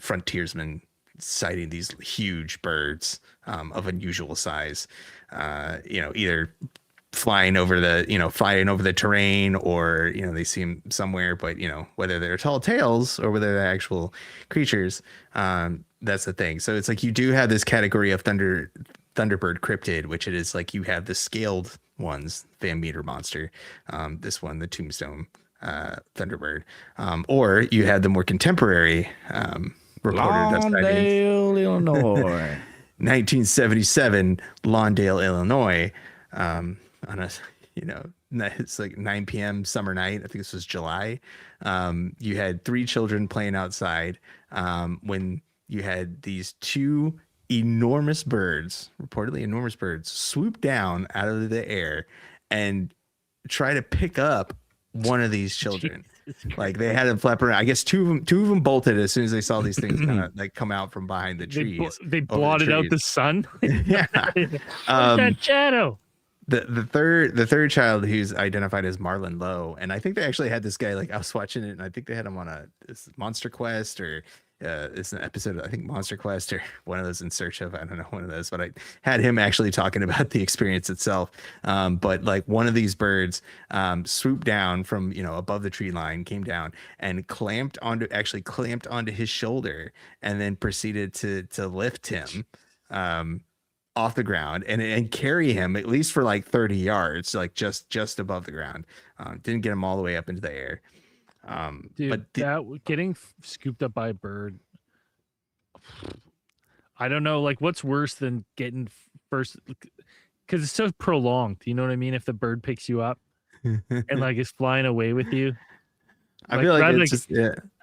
[SPEAKER 3] frontiersmen sighting these huge birds of unusual size, either flying over the terrain, or they see them somewhere, but whether they're tall tales or whether they're actual creatures, that's the thing. So it's like you do have this category of Thunderbird cryptid, which it is like you have the scaled ones, Van Meter monster, this one, the Tombstone Thunderbird, or you had the more contemporary reporter
[SPEAKER 1] Lawndale, Illinois,
[SPEAKER 3] 1977, Lawndale, Illinois, on a it's like 9 p.m. summer night. I think this was July. You had 3 children playing outside when you had these 2 enormous birds, reportedly enormous birds, swoop down out of the air and try to pick up one of these children. Like they had them flap around. I guess two of them bolted as soon as they saw these things kind of like come out from behind the trees.
[SPEAKER 2] They blotted out the sun.
[SPEAKER 3] Yeah.
[SPEAKER 2] That shadow.
[SPEAKER 3] The third child, who's identified as Marlon Lowe, and I think they actually had this guy, like I was watching it, and I think they had him on this Monster Quest, or it's an episode of, I think, Monster Quest, or one of those In Search of, I don't know, one of those, but I had him actually talking about the experience itself. But like one of these birds swooped down from above the tree line, came down and clamped onto his shoulder, and then proceeded to lift him off the ground and carry him at least for like 30 yards, like just above the ground. Didn't get him all the way up into the air.
[SPEAKER 2] Dude, but getting scooped up by a bird, I don't know, like what's worse than getting first, because it's so prolonged, you know what I mean? If the bird picks you up and like is flying away with you,
[SPEAKER 3] I feel like it's just,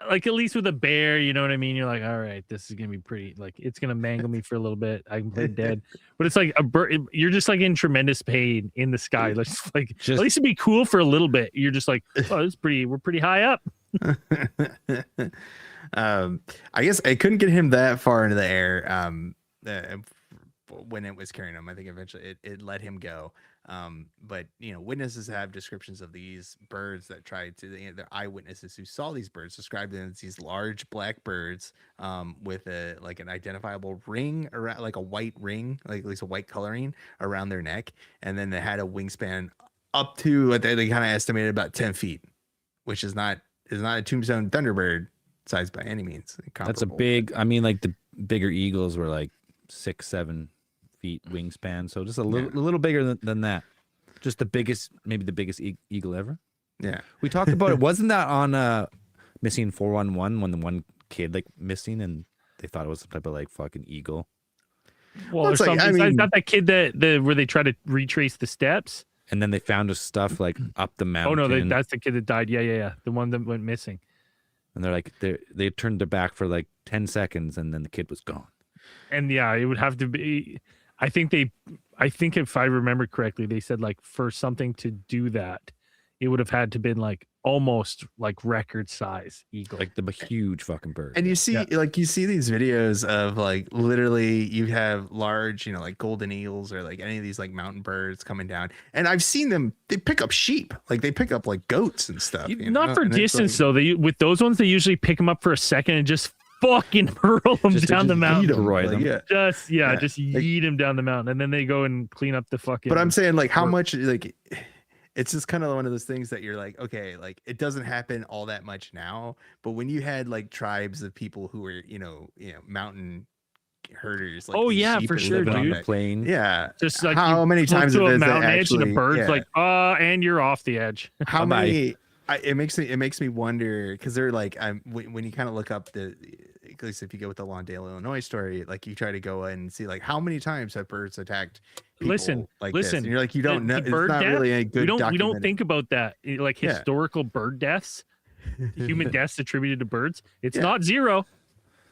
[SPEAKER 2] like at least with a bear, you know what I mean? You're like, all right, this is gonna be pretty, like it's gonna mangle me for a little bit, I can play dead. But it's like a bird, you're just like in tremendous pain in the sky. Like at least it'd be cool for a little bit. You're just like, oh, we're pretty high up.
[SPEAKER 3] I guess I couldn't get him that far into the air when it was carrying him. I think eventually it let him go. But witnesses have descriptions of these birds that tried to, the eyewitnesses who saw these birds described them as these large black birds with an identifiable ring around, like a white ring, like at least a white coloring around their neck, and then they had a wingspan up to what they kind of estimated about 10 feet, which is not a Tombstone Thunderbird size by any means.
[SPEAKER 1] That's a big, I mean, like the bigger eagles were like 6-7 feet wingspan, so just a little bigger than that. Just maybe the biggest eagle ever.
[SPEAKER 3] Yeah,
[SPEAKER 1] we talked about it. Wasn't that on Missing 411 when the one kid like missing and they thought it was some type of like fucking eagle?
[SPEAKER 2] Well, it's like, not that kid where they try to retrace the steps
[SPEAKER 1] and then they found his stuff like up the mountain.
[SPEAKER 2] Oh no, that's the kid that died. Yeah, the one that went missing.
[SPEAKER 1] And they're like they turned their back for like 10 seconds and then the kid was gone.
[SPEAKER 2] And yeah, it would have to be. I think if I remember correctly, they said like for something to do that, it would have had to been like almost like record size eagle,
[SPEAKER 1] like the huge fucking bird.
[SPEAKER 3] And you see these videos of like literally you have large, like golden eagles or like any of these like mountain birds coming down, and I've seen them. They pick up sheep, like they pick up like goats and stuff.
[SPEAKER 2] Not for distance though. With those ones, they usually pick them up for a second and just fucking hurl them down the mountain. Just yeet them down the mountain, and then they go and clean up the fucking.
[SPEAKER 3] But I'm saying like how much like it's just kind of one of those things that you're like, okay, like it doesn't happen all that much now, but when you had like tribes of people who were mountain herders, like,
[SPEAKER 2] oh yeah, for sure, dude.
[SPEAKER 1] Plane,
[SPEAKER 3] yeah.
[SPEAKER 2] Just like
[SPEAKER 3] how many times
[SPEAKER 2] to
[SPEAKER 3] a
[SPEAKER 2] mountain edge and the bird's like, and you're off the edge.
[SPEAKER 3] How many? It makes me wonder, because they're like, when you kind of look up at least if you go with the Lawndale, Illinois story, like you try to go and see like how many times have birds attacked people this? And you're like, you don't know. It's not really a good.
[SPEAKER 2] We don't think about that, like historical bird deaths, human deaths attributed to birds. It's not zero.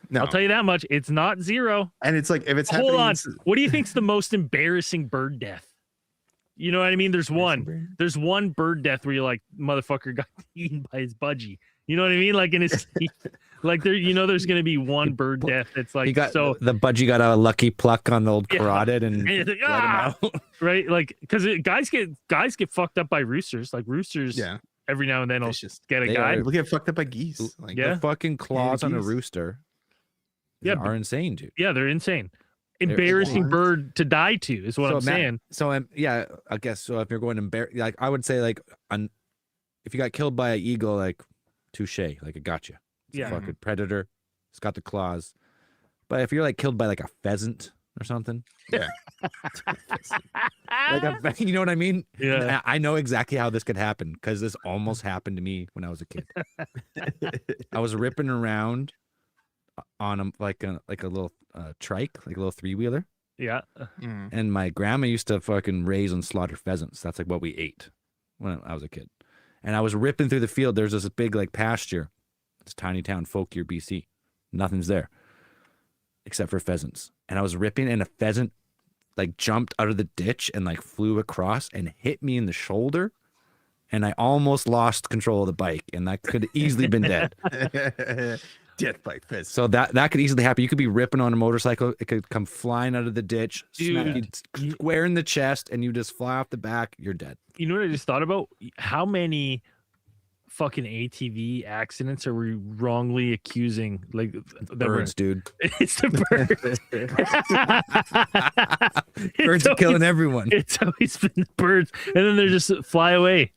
[SPEAKER 3] No.
[SPEAKER 2] I'll tell you that much. It's not zero.
[SPEAKER 3] And it's like if it's
[SPEAKER 2] hold on.
[SPEAKER 3] happening,
[SPEAKER 2] What do you think's the most embarrassing bird death? You know what I mean? There's one bird death where you're like, motherfucker got eaten by his budgie. You know what I mean? Like in his like there, there's gonna be one bird death that's like
[SPEAKER 1] the budgie got a lucky pluck on the old carotid and let him out.
[SPEAKER 2] Right? Like because guys get fucked up by roosters. Like roosters, every now and then will just get a guy.
[SPEAKER 3] People get fucked up by geese. Like
[SPEAKER 1] the fucking claws on a rooster. Are insane, dude.
[SPEAKER 2] Yeah, they're insane. Embarrassing bird to die to is what I'm saying.
[SPEAKER 1] So I guess so. If you're going like I would say like if you got killed by an eagle, like touche, like it got you. It's a fucking predator. It's got the claws. But if you're like killed by like a pheasant or something, like you know what I mean?
[SPEAKER 2] Yeah,
[SPEAKER 1] I know exactly how this could happen because this almost happened to me when I was a kid. I was ripping around on like a little trike, like a little 3-wheeler.
[SPEAKER 2] Yeah.
[SPEAKER 1] And my grandma used to fucking raise and slaughter pheasants. That's like what we ate when I was a kid. And I was ripping through the field. There's this big like pasture. It's tiny town, Folkier, BC. Nothing's there except for pheasants. And I was ripping, and a pheasant like jumped out of the ditch and like flew across and hit me in the shoulder. And I almost lost control of the bike, and that could have easily been dead.
[SPEAKER 3] Death by pheasant.
[SPEAKER 1] So that could easily happen. You could be ripping on a motorcycle. It could come flying out of the ditch, smack you square in the chest, and you just fly off the back. You're dead.
[SPEAKER 2] You know what I just thought about? How many fucking ATV accidents are we wrongly accusing? Like the
[SPEAKER 1] birds, dude.
[SPEAKER 2] It's the birds.
[SPEAKER 1] Birds are killing everyone.
[SPEAKER 2] It's always been the birds, and then they just fly away.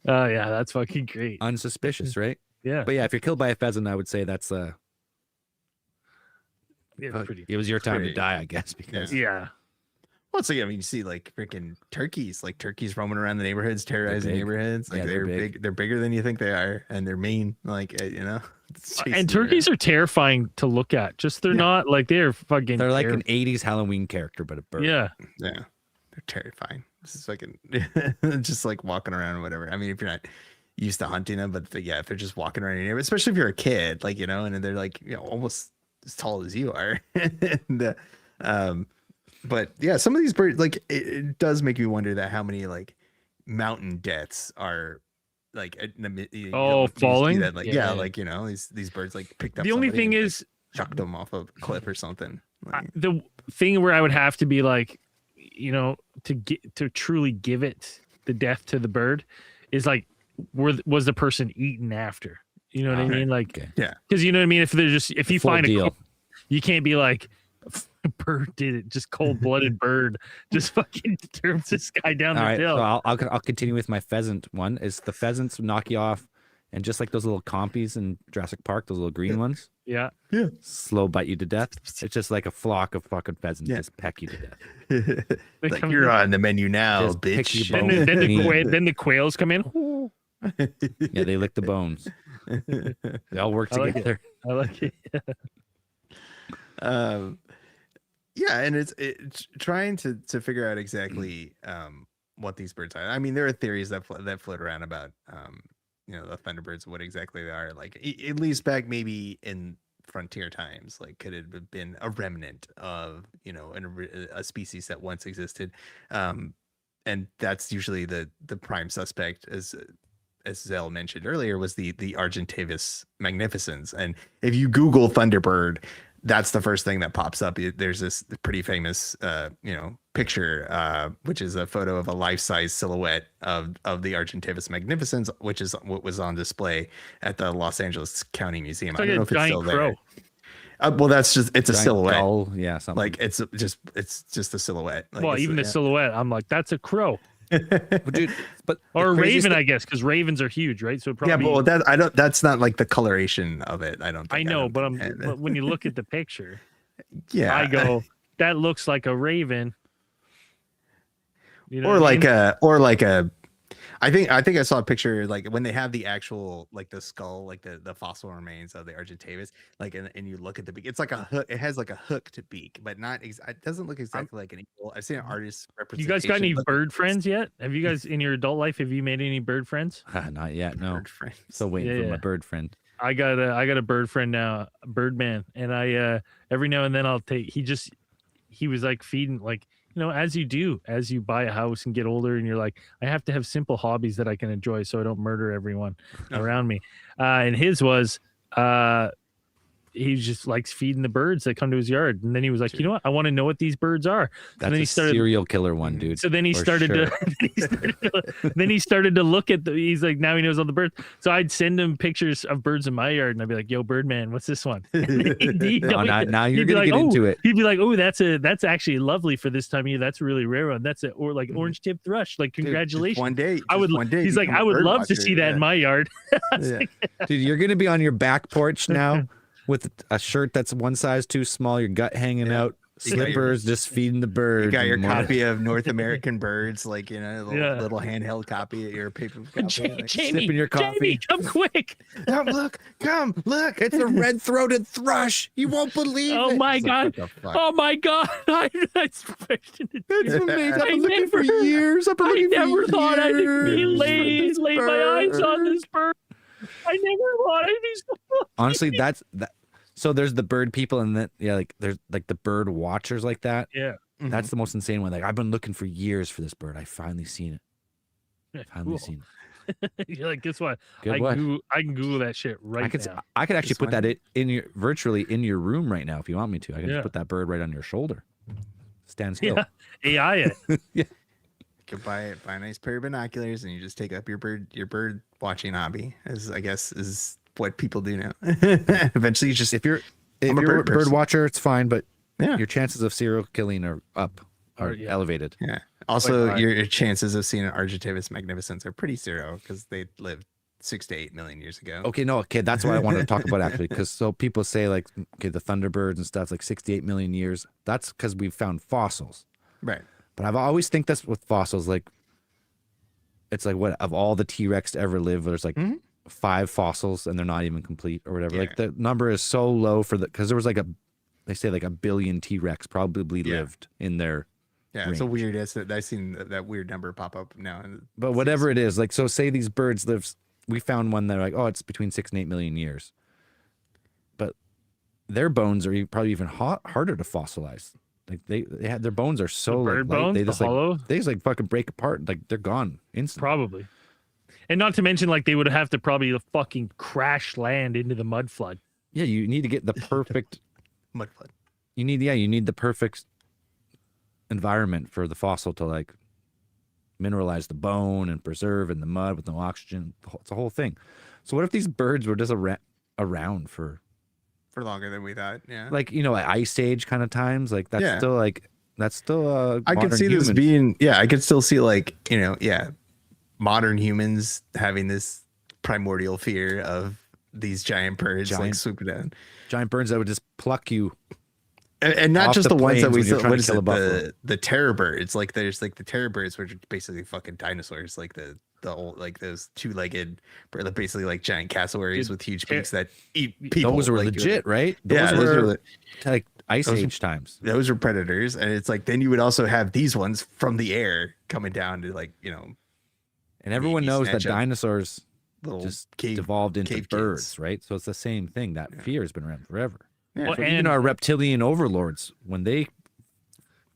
[SPEAKER 2] Yeah, that's fucking great.
[SPEAKER 1] Unsuspicious, right?
[SPEAKER 2] Yeah.
[SPEAKER 1] But yeah, if you're killed by a pheasant, I would say that's it was your time to die, I guess. Because
[SPEAKER 3] Well, it's like, I mean, you see like freaking turkeys roaming around the neighborhoods, terrorizing neighborhoods. Like they're big. They're bigger than you think they are, and they're mean. Like
[SPEAKER 2] and turkeys are terrifying to look at. Just they're not like they're fucking.
[SPEAKER 1] They're like an '80s Halloween character, but a bird.
[SPEAKER 2] Yeah.
[SPEAKER 3] They're terrifying. This is fucking just like walking around or whatever. I mean, if you're not used to hunting them, but if they're just walking around your neighborhood, especially if you're a kid, like and they're like almost as tall as you are, and but yeah, some of these birds, like it does make me wonder that how many like mountain deaths are like
[SPEAKER 2] falling
[SPEAKER 3] that, like these birds like picked up.
[SPEAKER 2] The only thing is
[SPEAKER 3] chucked them off a cliff or something. Like,
[SPEAKER 2] the thing where I would have to be like, to truly give it the death to the bird is like, was the person eaten after? You know what I mean? Like, because you know what I mean. If you find you can't be like, a bird did it, just cold-blooded bird just fucking turns this guy down the hill.
[SPEAKER 1] So I'll continue with my pheasant one. Is the pheasants knock you off, and just like those little compies in Jurassic Park, those little green ones, slow bite you to death. It's just like a flock of fucking pheasants just peck you to deff.
[SPEAKER 3] Like you're on the menu now, bitch.
[SPEAKER 2] Then the quails come in.
[SPEAKER 1] Yeah, they lick the bones. They all work together.
[SPEAKER 2] I like it.
[SPEAKER 3] And it's trying to figure out exactly what these birds are. I mean, there are theories that float around about the Thunderbirds, what exactly they are. Like at least back maybe in frontier times, like could it have been a remnant of a species that once existed, and that's usually the prime suspect, as Zell mentioned earlier, was the Argentavis magnificens. And if you Google Thunderbird, that's the first thing that pops up. There's this pretty famous, picture, which is a photo of a life-size silhouette of the Argentavis magnificens, which is what was on display at the Los Angeles County Museum.
[SPEAKER 2] I don't know if it's still there.
[SPEAKER 3] Well, it's a silhouette.
[SPEAKER 1] Gull, something.
[SPEAKER 3] Like it's just a silhouette. Like,
[SPEAKER 2] even the silhouette, I'm like, that's a crow.
[SPEAKER 1] Dude,
[SPEAKER 2] or a raven, I guess, because ravens are huge, right? So probably
[SPEAKER 3] that's not like the coloration of it. I don't think.
[SPEAKER 2] I know, but when you look at the picture,
[SPEAKER 3] I
[SPEAKER 2] go, that looks like a raven.
[SPEAKER 3] Or like a I think I saw a picture like when they have the actual like the skull, like the fossil remains of the Argentavis, like and you look at the beak, it's like a hook. It has like a hooked beak, but it doesn't look exactly like an eagle. I've seen an artist representation.
[SPEAKER 2] You guys got any bird friends yet? Have you guys in your adult life made any bird friends?
[SPEAKER 1] Not yet. No.
[SPEAKER 3] Bird friends.
[SPEAKER 1] Still waiting for my bird friend.
[SPEAKER 2] I got a bird friend now, Birdman, and I every now and then I'll take. He was like feeding, like, as you do as you buy a house and get older, and you're like, I have to have simple hobbies that I can enjoy so I don't murder everyone around me. And his was he just likes feeding the birds that come to his yard. And then he was like, you know what? I want to know what these birds are.
[SPEAKER 1] That's and then he started, serial killer one, dude.
[SPEAKER 2] So then he started to look at he's like, now he knows all the birds. So I'd send him pictures of birds in my yard and I'd be like, yo, Birdman, what's this one?
[SPEAKER 1] Now you're going to get into it.
[SPEAKER 2] He'd be like, oh, that's actually lovely for this time of year. That's a really rare one. That's or like orange tip thrush. Like, congratulations.
[SPEAKER 3] Dude, one day.
[SPEAKER 2] He's like, I would love to see that in my yard.
[SPEAKER 1] Dude, you're going to be on your back porch now. With a shirt that's one size too small, your gut hanging out, slippers, just feeding the birds.
[SPEAKER 3] You got your copy of North American Birds, like, little handheld copy at your paper copy.
[SPEAKER 2] Jamie,
[SPEAKER 1] sipping your coffee.
[SPEAKER 2] Jamie, come quick.
[SPEAKER 3] Look, it's a red-throated thrush. You won't believe it.
[SPEAKER 2] My God. Oh my God.
[SPEAKER 3] It's amazing.
[SPEAKER 1] I've been looking for years.
[SPEAKER 2] I never thought I'd lay my eyes on this bird. I never thought I'd be so
[SPEAKER 1] honestly, that. So there's the bird people, and then like there's like the bird watchers like that.
[SPEAKER 2] Yeah,
[SPEAKER 1] that's the most insane one. Like, I've been looking for years for this bird. I finally seen it. Seen it.
[SPEAKER 2] You're like, guess what?
[SPEAKER 1] I
[SPEAKER 2] can Google that shit right now.
[SPEAKER 1] I could actually put that virtually in your room right now if you want me to. I can just put that bird right on your shoulder. Stand still.
[SPEAKER 2] Yeah. AI it.
[SPEAKER 3] Yeah. You could buy a nice pair of binoculars and you just take up your bird watching hobby, I guess is what people do now. Eventually, you just
[SPEAKER 1] if you're a bird watcher, it's fine, but your chances of serial killing are elevated.
[SPEAKER 3] Yeah. Also, your chances of seeing an Argentavis magnificens are pretty zero because they lived 6 to 8 million years ago.
[SPEAKER 1] Okay, that's what I wanted to talk about actually, because so people say like, okay, the Thunderbirds and stuff like 68 million years. That's because we've found fossils,
[SPEAKER 3] right?
[SPEAKER 1] But I've always think that's with fossils, like it's like what of all the T-Rex to ever live, there's like 5 fossils and they're not even complete or whatever. Like the number is so low because there was like they say like 1 billion T-Rex probably lived in their range.
[SPEAKER 3] It's a weird. I've seen that weird number pop up now.
[SPEAKER 1] But whatever it is, like so say these birds live. We found one that like it's between 6 and 8 million years, but their bones are probably even harder to fossilize. Like they had their bones are so
[SPEAKER 2] light. Bones,
[SPEAKER 1] they just like fucking break apart. Like they're gone instantly.
[SPEAKER 2] Probably. And not to mention, like, they would have to probably fucking crash land into the mud flood.
[SPEAKER 1] Yeah, you need to get the perfect
[SPEAKER 3] mud flood.
[SPEAKER 1] You need the perfect environment for the fossil to like mineralize the bone and preserve in the mud with no oxygen. It's a whole thing. So what if these birds were just around for
[SPEAKER 3] longer than we thought? Yeah,
[SPEAKER 1] like ice age kind of times. Like that's still
[SPEAKER 3] I could see this being I could still see like modern humans having this primordial fear of these giant birds like swooping down.
[SPEAKER 1] Giant birds that would just pluck you.
[SPEAKER 3] And not just the ones that we saw. What is it? The terror birds. Like there's like the terror birds, which are basically fucking dinosaurs. Like the old, like those 2-legged, basically like giant cassowaries with huge beaks that eat people.
[SPEAKER 1] Those were like, legit, right? Those were like ice age times.
[SPEAKER 3] Those were predators, and it's like then you would also have these ones from the air coming down to like
[SPEAKER 1] And everyone knows that dinosaurs just evolved into birds,
[SPEAKER 3] kids.
[SPEAKER 1] Right? So it's the same thing. That fear has been around forever.
[SPEAKER 3] Yeah.
[SPEAKER 1] Well, so even our reptilian overlords, when they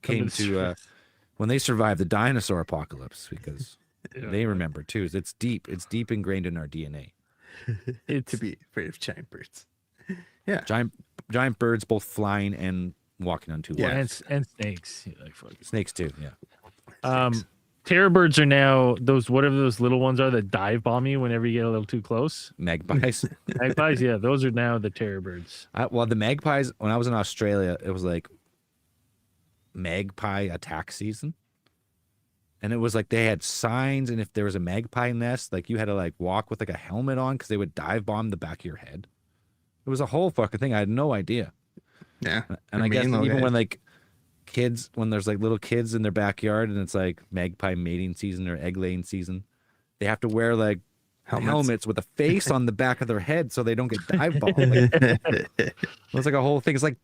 [SPEAKER 1] came to, when they survived the dinosaur apocalypse, because they remember too. It's deep ingrained in our DNA.
[SPEAKER 3] To be afraid of giant birds. Yeah,
[SPEAKER 1] giant birds, both flying and walking on 2 legs.
[SPEAKER 2] And snakes.
[SPEAKER 1] Snakes too. Yeah.
[SPEAKER 2] Terror birds are now whatever those little ones are that dive bomb you whenever you get a little too close.
[SPEAKER 1] Magpies.
[SPEAKER 2] Magpies, yeah, those are now the terror birds.
[SPEAKER 1] The magpies, when I was in Australia, it was like magpie attack season. And it was like they had signs, and if there was a magpie nest, like you had to like walk with like a helmet on because they would dive bomb the back of your head. It was a whole fucking thing. I had no idea.
[SPEAKER 3] Yeah.
[SPEAKER 1] And I guess even when like kids, when there's like little kids in their backyard and it's like magpie mating season or egg laying season, they have to wear like helmets with a face on the back of their head so they don't get dive bombed. It's like a whole thing. It's like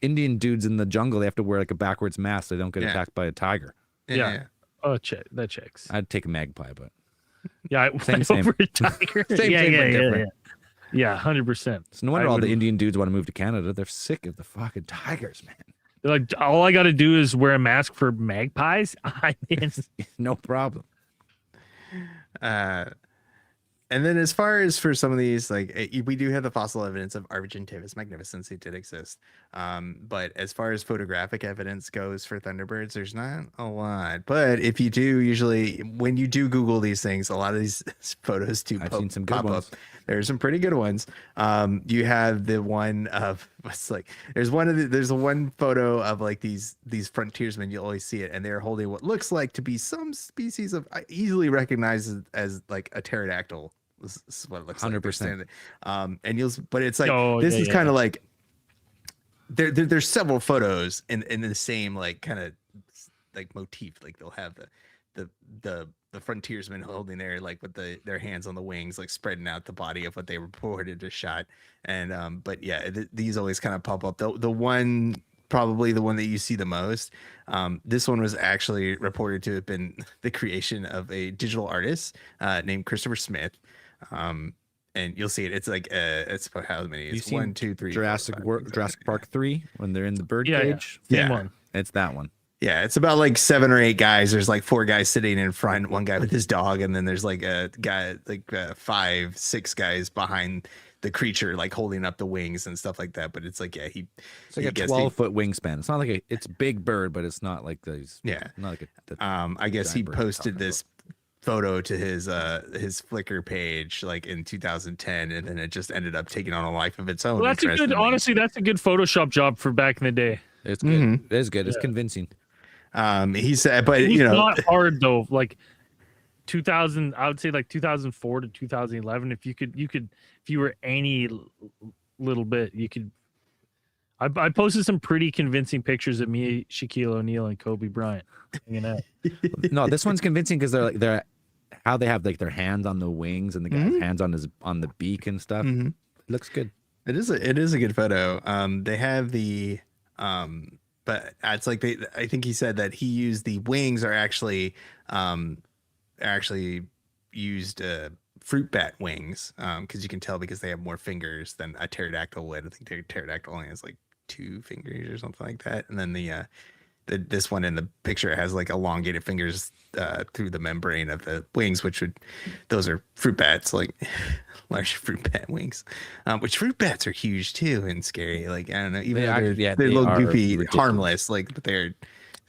[SPEAKER 1] Indian dudes in the jungle. They have to wear like a backwards mask so they don't get attacked by a tiger.
[SPEAKER 2] Yeah. Oh, that checks.
[SPEAKER 1] I'd take a magpie, but
[SPEAKER 2] I went over a tiger.
[SPEAKER 1] same, but different.
[SPEAKER 2] Yeah, 100%.
[SPEAKER 1] So no wonder all the Indian dudes want to move to Canada. They're sick of the fucking tigers, man.
[SPEAKER 2] They're like, all I got to do is wear a mask for magpies. I mean,
[SPEAKER 1] no problem.
[SPEAKER 3] And then as far as for some of these, like we do have the fossil evidence of Argentavis magnificens. They did exist. But as far as photographic evidence goes for Thunderbirds, there's not a lot. But if you do, usually when you do Google these things, a lot of these photos do
[SPEAKER 1] seen some good ones.
[SPEAKER 3] up. There's some pretty good ones. You have the one of what's like there's one photo of like these frontiersmen. You always see it, and they're holding what looks like to be some species of easily recognized as like a pterodactyl. This is what it looks
[SPEAKER 1] 100%.
[SPEAKER 3] Like. And but it's like this is kind of like there's several photos in the same like kind of like motif. Like they'll have the frontiersmen holding their like with their hands on the wings, like spreading out the body of what they reported to shot. And but yeah, these always kind of pop up. The one probably the one that you see the most. This one was actually reported to have been the creation of a digital artist named Christopher Smith. And you'll see it. It's like it's about how many? It's 1, 2, 3.
[SPEAKER 1] Jurassic Park 3 when they're in the bird cage.
[SPEAKER 2] Same one.
[SPEAKER 1] It's that one.
[SPEAKER 3] Yeah, it's about like 7 or 8 guys. There's like 4 guys sitting in front, 1 guy with his dog, and then there's like a guy, like 5, 6 guys behind the creature, like holding up the wings and stuff like that. But it's like, it's
[SPEAKER 1] like a 12-foot wingspan. It's not like it's big bird, but it's not like these.
[SPEAKER 3] Yeah,
[SPEAKER 1] not like
[SPEAKER 3] I guess he posted this photo to his Flickr page like in 2010, and then it just ended up taking on a life of its own.
[SPEAKER 2] Well, that's a good. Honestly, that's a good Photoshop job for back in the day.
[SPEAKER 1] It's good. Mm-hmm. It is good. It's convincing.
[SPEAKER 3] He said, but
[SPEAKER 2] it's not hard though. Like 2000, I would say like 2004 to 2011. If you were any little bit, you could. I posted some pretty convincing pictures of me, Shaquille O'Neal, and Kobe Bryant hanging out.
[SPEAKER 1] No, this one's convincing because they're how they have like their hands on the wings and the guy's hands on the beak and stuff. Mm-hmm. It looks good.
[SPEAKER 3] It is a good photo. They have the but it's like I think he said that he used the wings are actually used fruit bat wings because you can tell because they have more fingers than a pterodactyl would. I think pterodactyl only has like 2 fingers or something like that, and then this one in the picture has like elongated fingers through the membrane of the wings, those are fruit bats, like large fruit bat wings, which fruit bats are huge too and scary. Like I don't know, even they're little goofy, ridiculous. Harmless, like but they're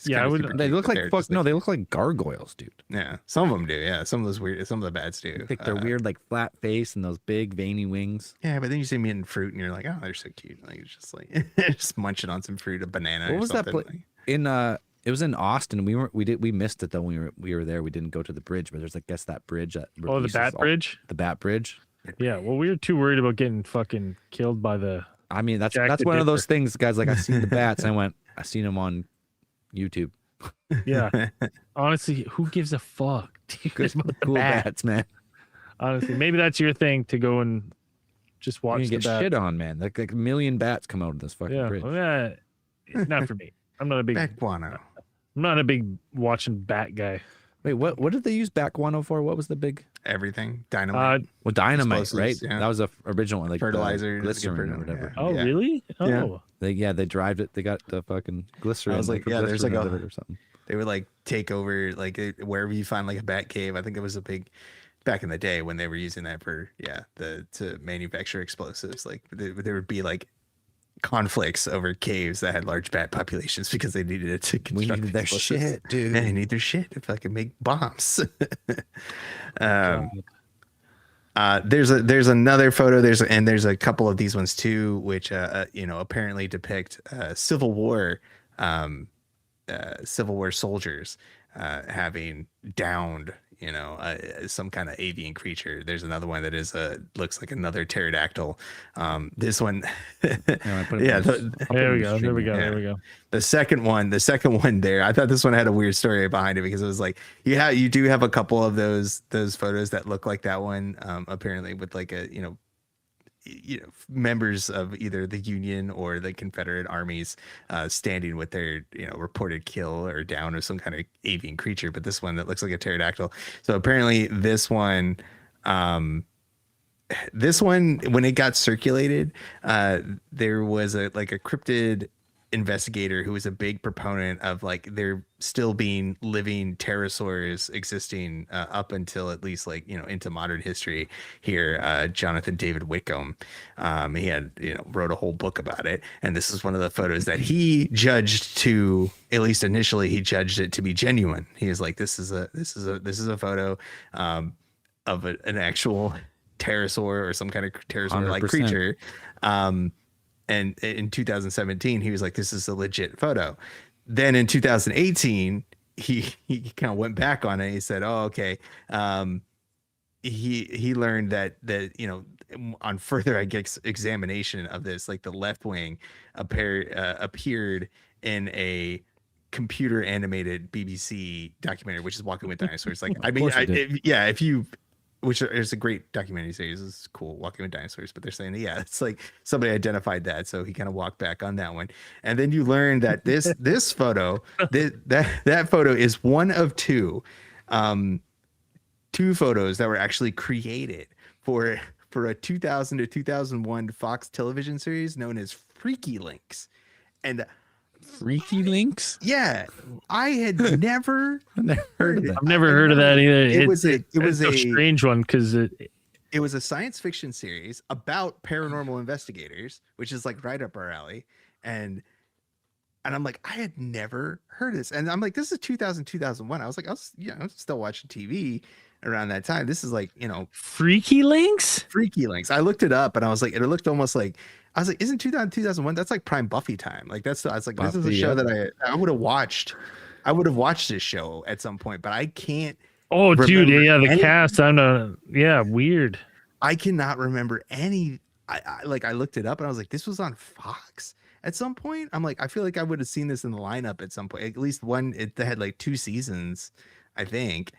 [SPEAKER 1] they look like fuck. No, they look like gargoyles, dude.
[SPEAKER 3] Yeah, some of them do. Yeah, some of the bats do.
[SPEAKER 1] I think they're weird, like flat face and those big veiny wings.
[SPEAKER 3] Yeah, but then you see them eating fruit, and you're like, oh, they're so cute. Like it's just like just munching on some fruit, a banana.
[SPEAKER 1] What was
[SPEAKER 3] something.
[SPEAKER 1] That? It was in Austin. We missed it though when we were there. We didn't go to the bridge, but there's that bridge.
[SPEAKER 2] The Bat Bridge.
[SPEAKER 1] The Bat Bridge.
[SPEAKER 2] Yeah. Well, we were too worried about getting fucking killed by the.
[SPEAKER 1] I mean, that's one of those things, guys. Like I've seen the bats. And I seen them on YouTube.
[SPEAKER 2] Yeah. Honestly, who gives a fuck?
[SPEAKER 1] Good, cool bats, man.
[SPEAKER 2] Honestly, maybe that's your thing to go and just watch.
[SPEAKER 1] You get shit on, man. Like a million bats come out of this fucking bridge.
[SPEAKER 2] Well, yeah, not for me. I'm not a big
[SPEAKER 3] bat guano.
[SPEAKER 2] I'm not a big watching bat guy.
[SPEAKER 1] Wait, what did they use bat guano for? What was the big
[SPEAKER 3] everything? Dynamite.
[SPEAKER 1] Well, dynamite, right?
[SPEAKER 3] Yeah.
[SPEAKER 1] That was the original one, like
[SPEAKER 3] fertilizer,
[SPEAKER 1] glycerin or whatever.
[SPEAKER 2] Yeah. Oh, really? Oh,
[SPEAKER 1] yeah. They drive it. They got the fucking glycerin.
[SPEAKER 3] I was like, yeah, there's like
[SPEAKER 1] or something.
[SPEAKER 3] They would like take over like wherever you find like a bat cave. I think it was a big back in the day when they were using that for to manufacture explosives. Like there would be like conflicts over caves that had large bat populations because they needed it to construct.
[SPEAKER 1] We needed their shit, dude.
[SPEAKER 3] Yeah, they need their shit to fucking make bombs. There's another photo. There's a couple of these ones too, which apparently depict Civil War soldiers having downed some kind of avian creature. There's another one that looks like another pterodactyl. This one,
[SPEAKER 2] there we go.
[SPEAKER 3] The second one there, I thought this one had a weird story behind it because it was like you do have a couple of those photos that look like that one, apparently with like a members of either the Union or the Confederate armies standing with their reported kill or down of some kind of avian creature, but this one that looks like a pterodactyl. So apparently this one this one, when it got circulated, there was a cryptid investigator who was a big proponent of like there still being living pterosaurs existing up until at least like, into modern history here. Jonathan David Wickham, he had, wrote a whole book about it, and this is one of the photos that he judged to, at least initially he judged it to be genuine. He was like, this is a photo of an actual pterosaur or some kind of pterosaur like creature. And in 2017, he was like, this is a legit photo. Then in 2018, he kind of went back on it. He said, oh, okay. He learned that on further, I guess, examination of this, like the left wing appeared in a computer animated BBC documentary, which is Walking with Dinosaurs. Like, I mean, if you, which is a great documentary series. It's cool, Walking with Dinosaurs. But they're saying, yeah, it's like somebody identified that, so he kind of walked back on that one. And then you learn that this photo, that photo is one of two photos that were actually created for a 2000 to 2001 Fox television series known as Freaky Links. And
[SPEAKER 1] Freaky Links?
[SPEAKER 3] Yeah, I had never heard of it.
[SPEAKER 2] I've never heard of that either.
[SPEAKER 3] It was a
[SPEAKER 2] strange one because
[SPEAKER 3] it was a science fiction series about paranormal investigators, which is like right up our alley. And I'm like, I had never heard of this. And I'm like, this is 2000, 2001. I was like, I was still watching TV around that time. This is like,
[SPEAKER 2] Freaky Links?
[SPEAKER 3] Freaky Links. I looked it up and I was like, it looked almost like, I was like, isn't 2001? That's like prime Buffy time. Like I was like, Buffy, this is a show that I would have watched. I would have watched this show at some point, but I can't.
[SPEAKER 2] Oh, dude. Yeah. The cast. Weird.
[SPEAKER 3] I cannot remember any. I looked it up and I was like, this was on Fox at some point. I'm like, I feel like I would have seen this in the lineup at some point. At least one. It had like 2 seasons, I think.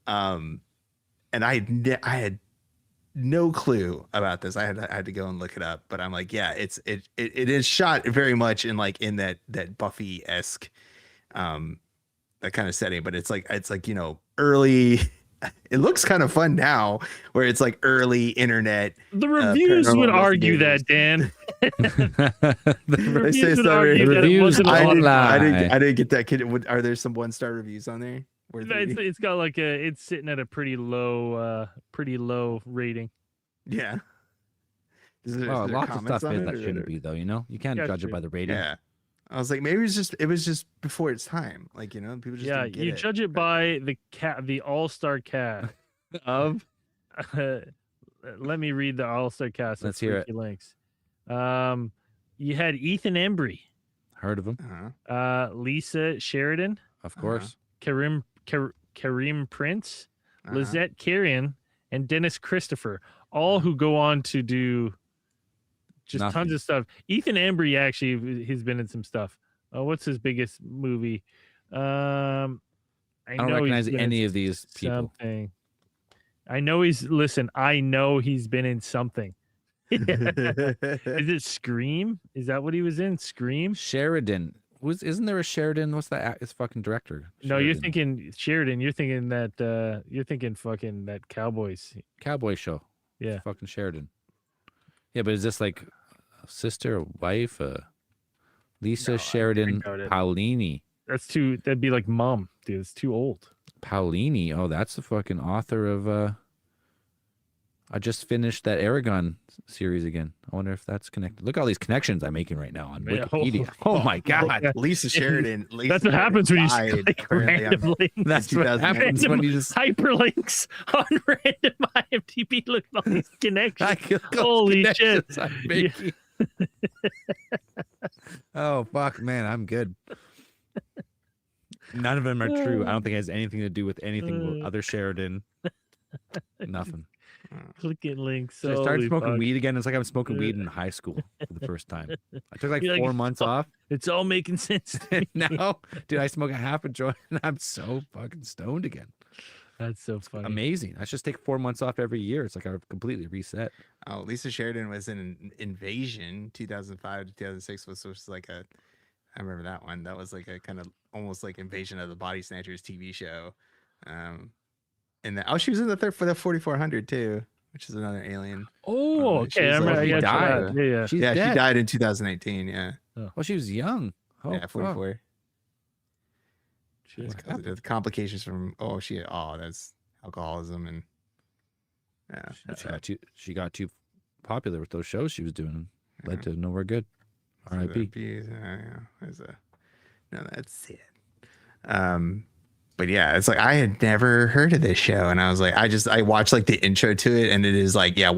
[SPEAKER 3] And I had no clue about this. I had to go and look it up, but I'm like, yeah, it is shot very much in like in that Buffy-esque that kind of setting, but it's like early. It looks kind of fun now, where it's like early internet.
[SPEAKER 2] The reviews would argue that, Dan.
[SPEAKER 3] They say the reviews online. I didn't get that. Are there some 1-star reviews on there?
[SPEAKER 2] It's got like it's sitting at a pretty low rating.
[SPEAKER 3] Yeah.
[SPEAKER 1] Lots of stuff is that shouldn't be though. You can't judge it by the rating.
[SPEAKER 3] Yeah. I was like, maybe it was just before its time. Like, people just didn't get it.
[SPEAKER 2] Judge it by the all-star cast
[SPEAKER 1] of.
[SPEAKER 2] Let me read the all-star cast.
[SPEAKER 1] Let's hear it.
[SPEAKER 2] Links. You had Ethan Embry.
[SPEAKER 1] Heard of him?
[SPEAKER 2] Lisa Sheridan.
[SPEAKER 1] Of course.
[SPEAKER 2] Kareem Prince, Lizette Carrion, and Dennis Christopher, all who go on to do just tons of stuff. Ethan Embry actually has been in some stuff. What's his biggest movie? I
[SPEAKER 1] don't recognize any of these people.
[SPEAKER 2] Something. I know he's been in something. Is it Scream? Is that what he was in? Scream?
[SPEAKER 1] Sheridan. Isn't there a Sheridan? What's that? It's fucking director.
[SPEAKER 2] Sheridan. No, you're thinking Sheridan. You're thinking that. You're thinking fucking that Cowboy
[SPEAKER 1] show.
[SPEAKER 2] Yeah,
[SPEAKER 1] fucking Sheridan. Yeah, but is this like a sister, a wife, Lisa Sheridan Paolini?
[SPEAKER 2] That'd be like mom, dude. It's too old.
[SPEAKER 1] Paolini. Oh, that's the fucking author of. I just finished that Aragon series again. I wonder if that's connected. Look at all these connections I'm making right now on Wikipedia. Oh my God.
[SPEAKER 3] Lisa Sheridan.
[SPEAKER 2] That's what happens when you click random links.
[SPEAKER 1] That's what happens when you just
[SPEAKER 2] hyperlinks on random IMDb. Look at all these connections. Holy shit.
[SPEAKER 1] Oh, fuck, man. I'm good. None of them are true. I don't think it has anything to do with anything other Sheridan. Nothing.
[SPEAKER 2] Clicking links.
[SPEAKER 1] So I started smoking weed again. It's like I'm smoking weed in high school for the first time. I took like 4 months off.
[SPEAKER 2] It's all making sense.
[SPEAKER 1] Now, dude, I smoke a half a joint and I'm so fucking stoned again.
[SPEAKER 2] That's so funny.
[SPEAKER 1] Amazing. I just take 4 months off every year. It's like I've completely reset.
[SPEAKER 3] Oh, Lisa Sheridan was in Invasion 2005 to 2006 was like I remember that one. That was like a kind of almost like Invasion of the Body Snatchers TV show. And she was in the third for the 4400 too. which is another alien.
[SPEAKER 2] Oh, okay. I remember.
[SPEAKER 1] She died.
[SPEAKER 2] Yeah.
[SPEAKER 1] She's
[SPEAKER 3] She
[SPEAKER 1] dead.
[SPEAKER 3] died in 2018. Yeah.
[SPEAKER 1] Oh, she was young. Oh,
[SPEAKER 3] Yeah, 44.
[SPEAKER 2] Shit.
[SPEAKER 3] The complications from that's alcoholism and
[SPEAKER 1] she got too popular with those shows she was doing. Led to nowhere good. R.I.P.
[SPEAKER 3] That's sad. But yeah, it's like I had never heard of this show, and I was like, I watched like the intro to it, and it is like 100%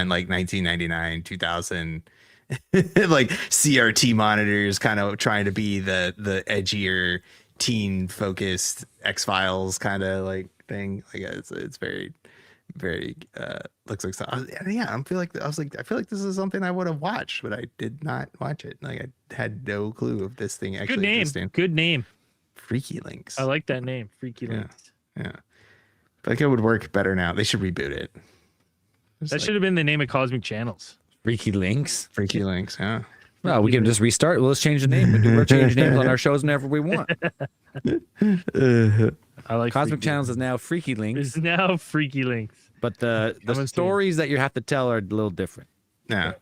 [SPEAKER 3] like 1999, 2000. Like CRT monitors kind of trying to be the edgier teen focused X-Files kind of like thing. Like it's very looks like something. I feel like this is something I would have watched, but I did not watch it. Like I had no clue of this thing actually existing.
[SPEAKER 2] Good name.
[SPEAKER 3] Freaky Links.
[SPEAKER 2] I like that name. Freaky Links.
[SPEAKER 3] Yeah. I feel like it would work better now. They should reboot it.
[SPEAKER 2] That should have been the name of Cosmic Channels.
[SPEAKER 1] Freaky Links.
[SPEAKER 3] Freaky Links, yeah.
[SPEAKER 1] Well, we can just restart. Let's change the name. We're changing names on our shows whenever we want.
[SPEAKER 2] I like
[SPEAKER 1] Cosmic Channels is now Freaky Links.
[SPEAKER 2] It's now Freaky Links.
[SPEAKER 1] But the stories that you have to tell are a little different.
[SPEAKER 3] Yeah.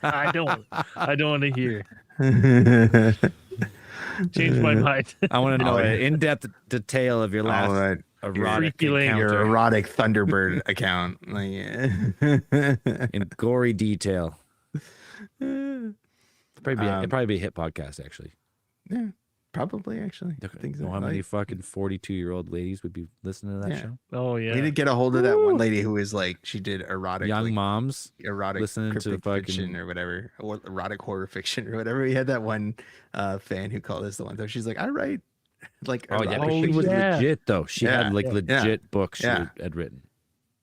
[SPEAKER 2] I don't want to hear. Change my mind.
[SPEAKER 1] I want to know an in-depth detail of your last erotic encounter.
[SPEAKER 3] Your erotic Thunderbird account. Like,
[SPEAKER 1] in gory detail. It'd probably be a hit podcast, actually.
[SPEAKER 3] Yeah, probably, actually.
[SPEAKER 1] I think so. How many fucking 42-year-old ladies would be listening to that show?
[SPEAKER 2] Oh, yeah.
[SPEAKER 3] We did get a hold of that one lady who was like, she did erotic.
[SPEAKER 1] Young moms.
[SPEAKER 3] Erotic
[SPEAKER 1] listening to
[SPEAKER 3] fiction or whatever. Or erotic horror fiction or whatever. We had that one fan who called us the one. So she's like, I write like
[SPEAKER 1] she was legit, though. She had like legit books she had written.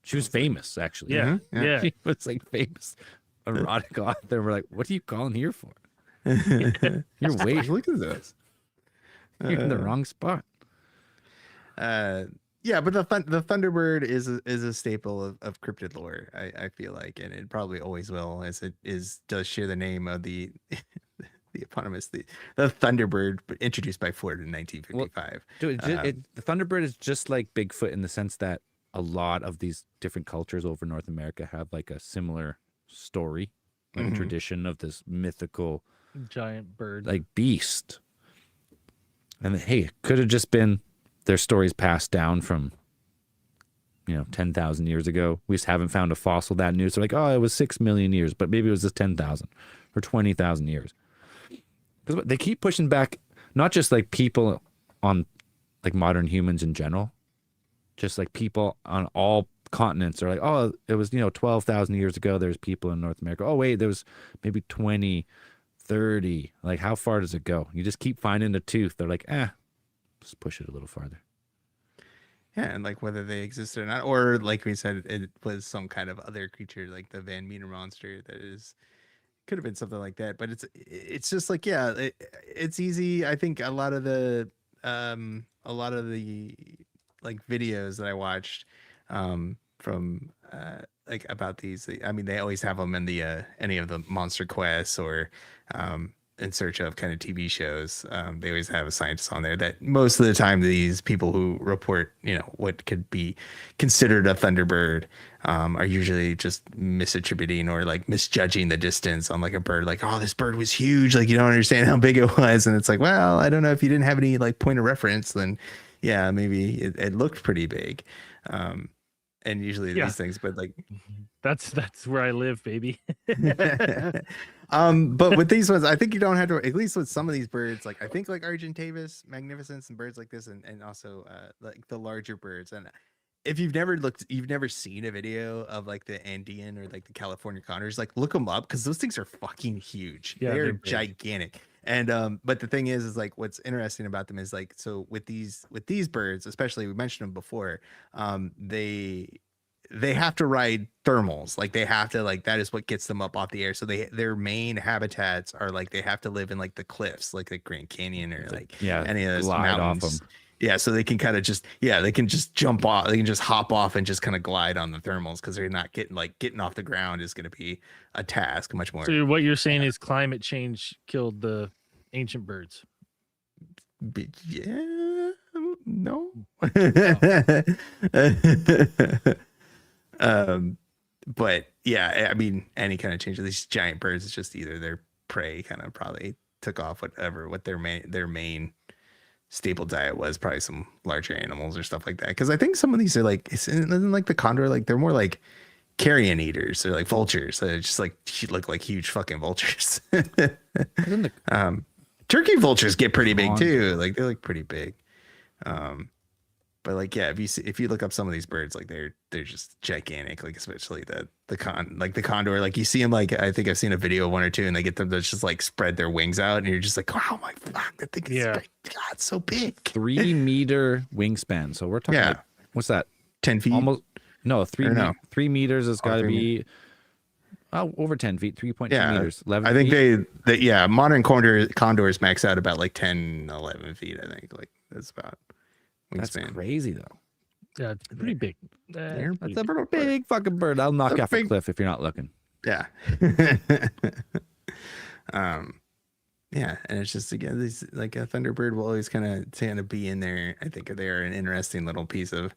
[SPEAKER 1] She was famous, actually.
[SPEAKER 2] Yeah.
[SPEAKER 1] She was like famous erotic author. We're like, what are you calling here for? You're way
[SPEAKER 3] look at this.
[SPEAKER 1] You're in the wrong spot.
[SPEAKER 3] Yeah, but the Thunderbird is a staple of cryptid lore. I feel like, and it probably always will, as it does share the name of the eponymous the Thunderbird, introduced by Ford in 1955.
[SPEAKER 1] Well, dude, the Thunderbird is just like Bigfoot in the sense that a lot of these different cultures over North America have like a similar story, like a tradition of this mythical
[SPEAKER 2] giant bird,
[SPEAKER 1] like beast. And hey, it could have just been their stories passed down from 10,000 years ago. We just haven't found a fossil that new. So like, oh, it was 6 million years, but maybe it was just 10,000 or 20,000 years. Because they keep pushing back, not just like people on like modern humans in general, just like people on all continents are like, oh, it was 12,000 years ago there's people in North America. Oh wait, there was maybe 20, 30. Like, how far does it go? You just keep finding a tooth. They're like, just push it a little farther.
[SPEAKER 3] Yeah, and like whether they exist or not, or like we said, it was some kind of other creature like the Van Meter monster could have been something like that. But it's just like, it's easy. I think a lot of the like videos that I watched from like about these, I mean, they always have them in the any of the Monster Quests or in search of kind of TV shows. They always have a scientist on there that most of the time these people who report what could be considered a Thunderbird are usually just misattributing or like misjudging the distance on like a bird, like, oh, this bird was huge, like you don't understand how big it was. And it's like, well, I don't know, if you didn't have any like point of reference, then yeah, maybe it looked pretty big. And usually these things, but like
[SPEAKER 2] that's where I live, baby.
[SPEAKER 3] But with these ones, I think you don't have to, at least with some of these birds, like I think like Argentavis magnificens and birds like this, and also like the larger birds. And if you've never seen a video of like the Andean or like the California condors, like look them up, because those things are fucking huge.
[SPEAKER 2] Yeah,
[SPEAKER 3] they're gigantic. And but the thing is like what's interesting about them is like, so with these birds, especially, we mentioned them before, they have to ride thermals. Like they have to, like, that is what gets them up off the air. So their main habitats are like, they have to live in like the cliffs, like the Grand Canyon or like any of those mountains. Off them. Yeah, so they can kind of just they can just jump off, they can just hop off and just kind of glide on the thermals, because they're not getting off the ground is going to be a task much more.
[SPEAKER 2] So what you're saying is climate change killed the ancient birds.
[SPEAKER 3] Yeah, no. But yeah, I mean, any kind of change of these giant birds, it's just either their prey kind of probably took off what their main staple diet was, probably some larger animals or stuff like that. Because I think some of these are like, isn't like the condor, like they're more like carrion eaters or like vultures. So it's just like look like huge fucking vultures. Turkey vultures get pretty big too. Like they look pretty big. But like, yeah, if you look up some of these birds, like they're just gigantic. Like especially the condor. Like you see them. Like I think I've seen a video of one or two, and they get them to just like spread their wings out, and you're just like, oh my fuck, that thing is God, it's so big.
[SPEAKER 1] 3 meter wingspan. So we're talking. Like, what's that?
[SPEAKER 3] 10 feet.
[SPEAKER 1] Almost. No, 3 meters has got to be over 10 feet. 3.2 meters. 11.
[SPEAKER 3] I think they modern condors max out about like 10, 11 feet. I think like that's about.
[SPEAKER 1] That's crazy though.
[SPEAKER 2] Yeah, it's pretty big.
[SPEAKER 1] That's a big fucking bird. I'll knock you off a cliff if you're not looking.
[SPEAKER 3] Yeah. Yeah, and it's just again these like a Thunderbird will always kind of be in there. I think they are an interesting little piece of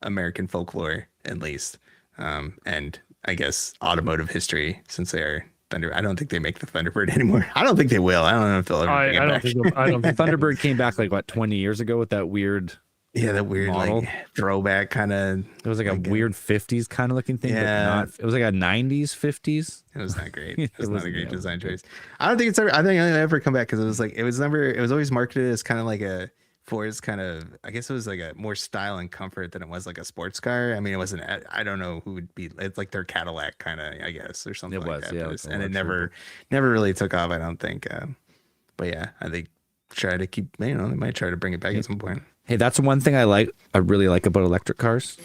[SPEAKER 3] American folklore, at least, and I guess automotive history, since they are Thunder. I don't think they make the Thunderbird anymore. I don't think they will. I don't know if they'll ever bring it back.
[SPEAKER 2] I don't think
[SPEAKER 1] Thunderbird came back like what 20 years ago with that weird.
[SPEAKER 3] Yeah, that weird model. Like throwback kind of.
[SPEAKER 1] It was like a weird 50s kind of looking thing.
[SPEAKER 3] Yeah,
[SPEAKER 1] but it was like a 90s 50s.
[SPEAKER 3] It was not great. It was not a great design choice. I don't think it's ever. I think it'll ever come back because it was always marketed as kind of like a Ford's kind of. I guess it was like a more style and comfort than it was like a sports car. I mean, it wasn't. I don't know who would be. It's like their Cadillac kind of, I guess, or something. It was, like that. Yeah, and it never really took off. I don't think. But yeah, I think try to keep. They might try to bring it back at some point.
[SPEAKER 1] Hey, that's one thing I really like about electric cars,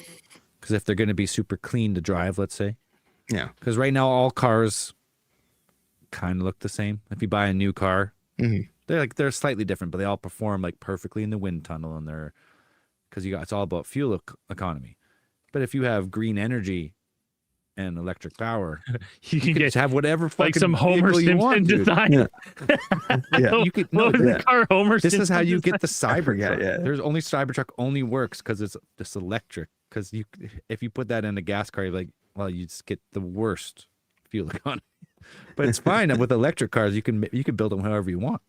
[SPEAKER 1] because if they're going to be super clean to drive, let's say.
[SPEAKER 3] Yeah.
[SPEAKER 1] Because right now all cars kind of look the same. If you buy a new car, they're slightly different, but they all perform like perfectly in the wind tunnel, and because it's all about fuel economy. But if you have green energy and electric power, you can just have whatever fucking
[SPEAKER 2] like some Homer Simpson design.
[SPEAKER 3] Yeah,
[SPEAKER 1] you could.
[SPEAKER 2] Car Homer.
[SPEAKER 1] This is how you get the Cybertruck.
[SPEAKER 3] Yeah.
[SPEAKER 1] There's only Cybertruck only works because it's just electric. Because if you put that in a gas car, you're like, well, you just get the worst fuel economy. But it's fine with electric cars. You can build them however you want.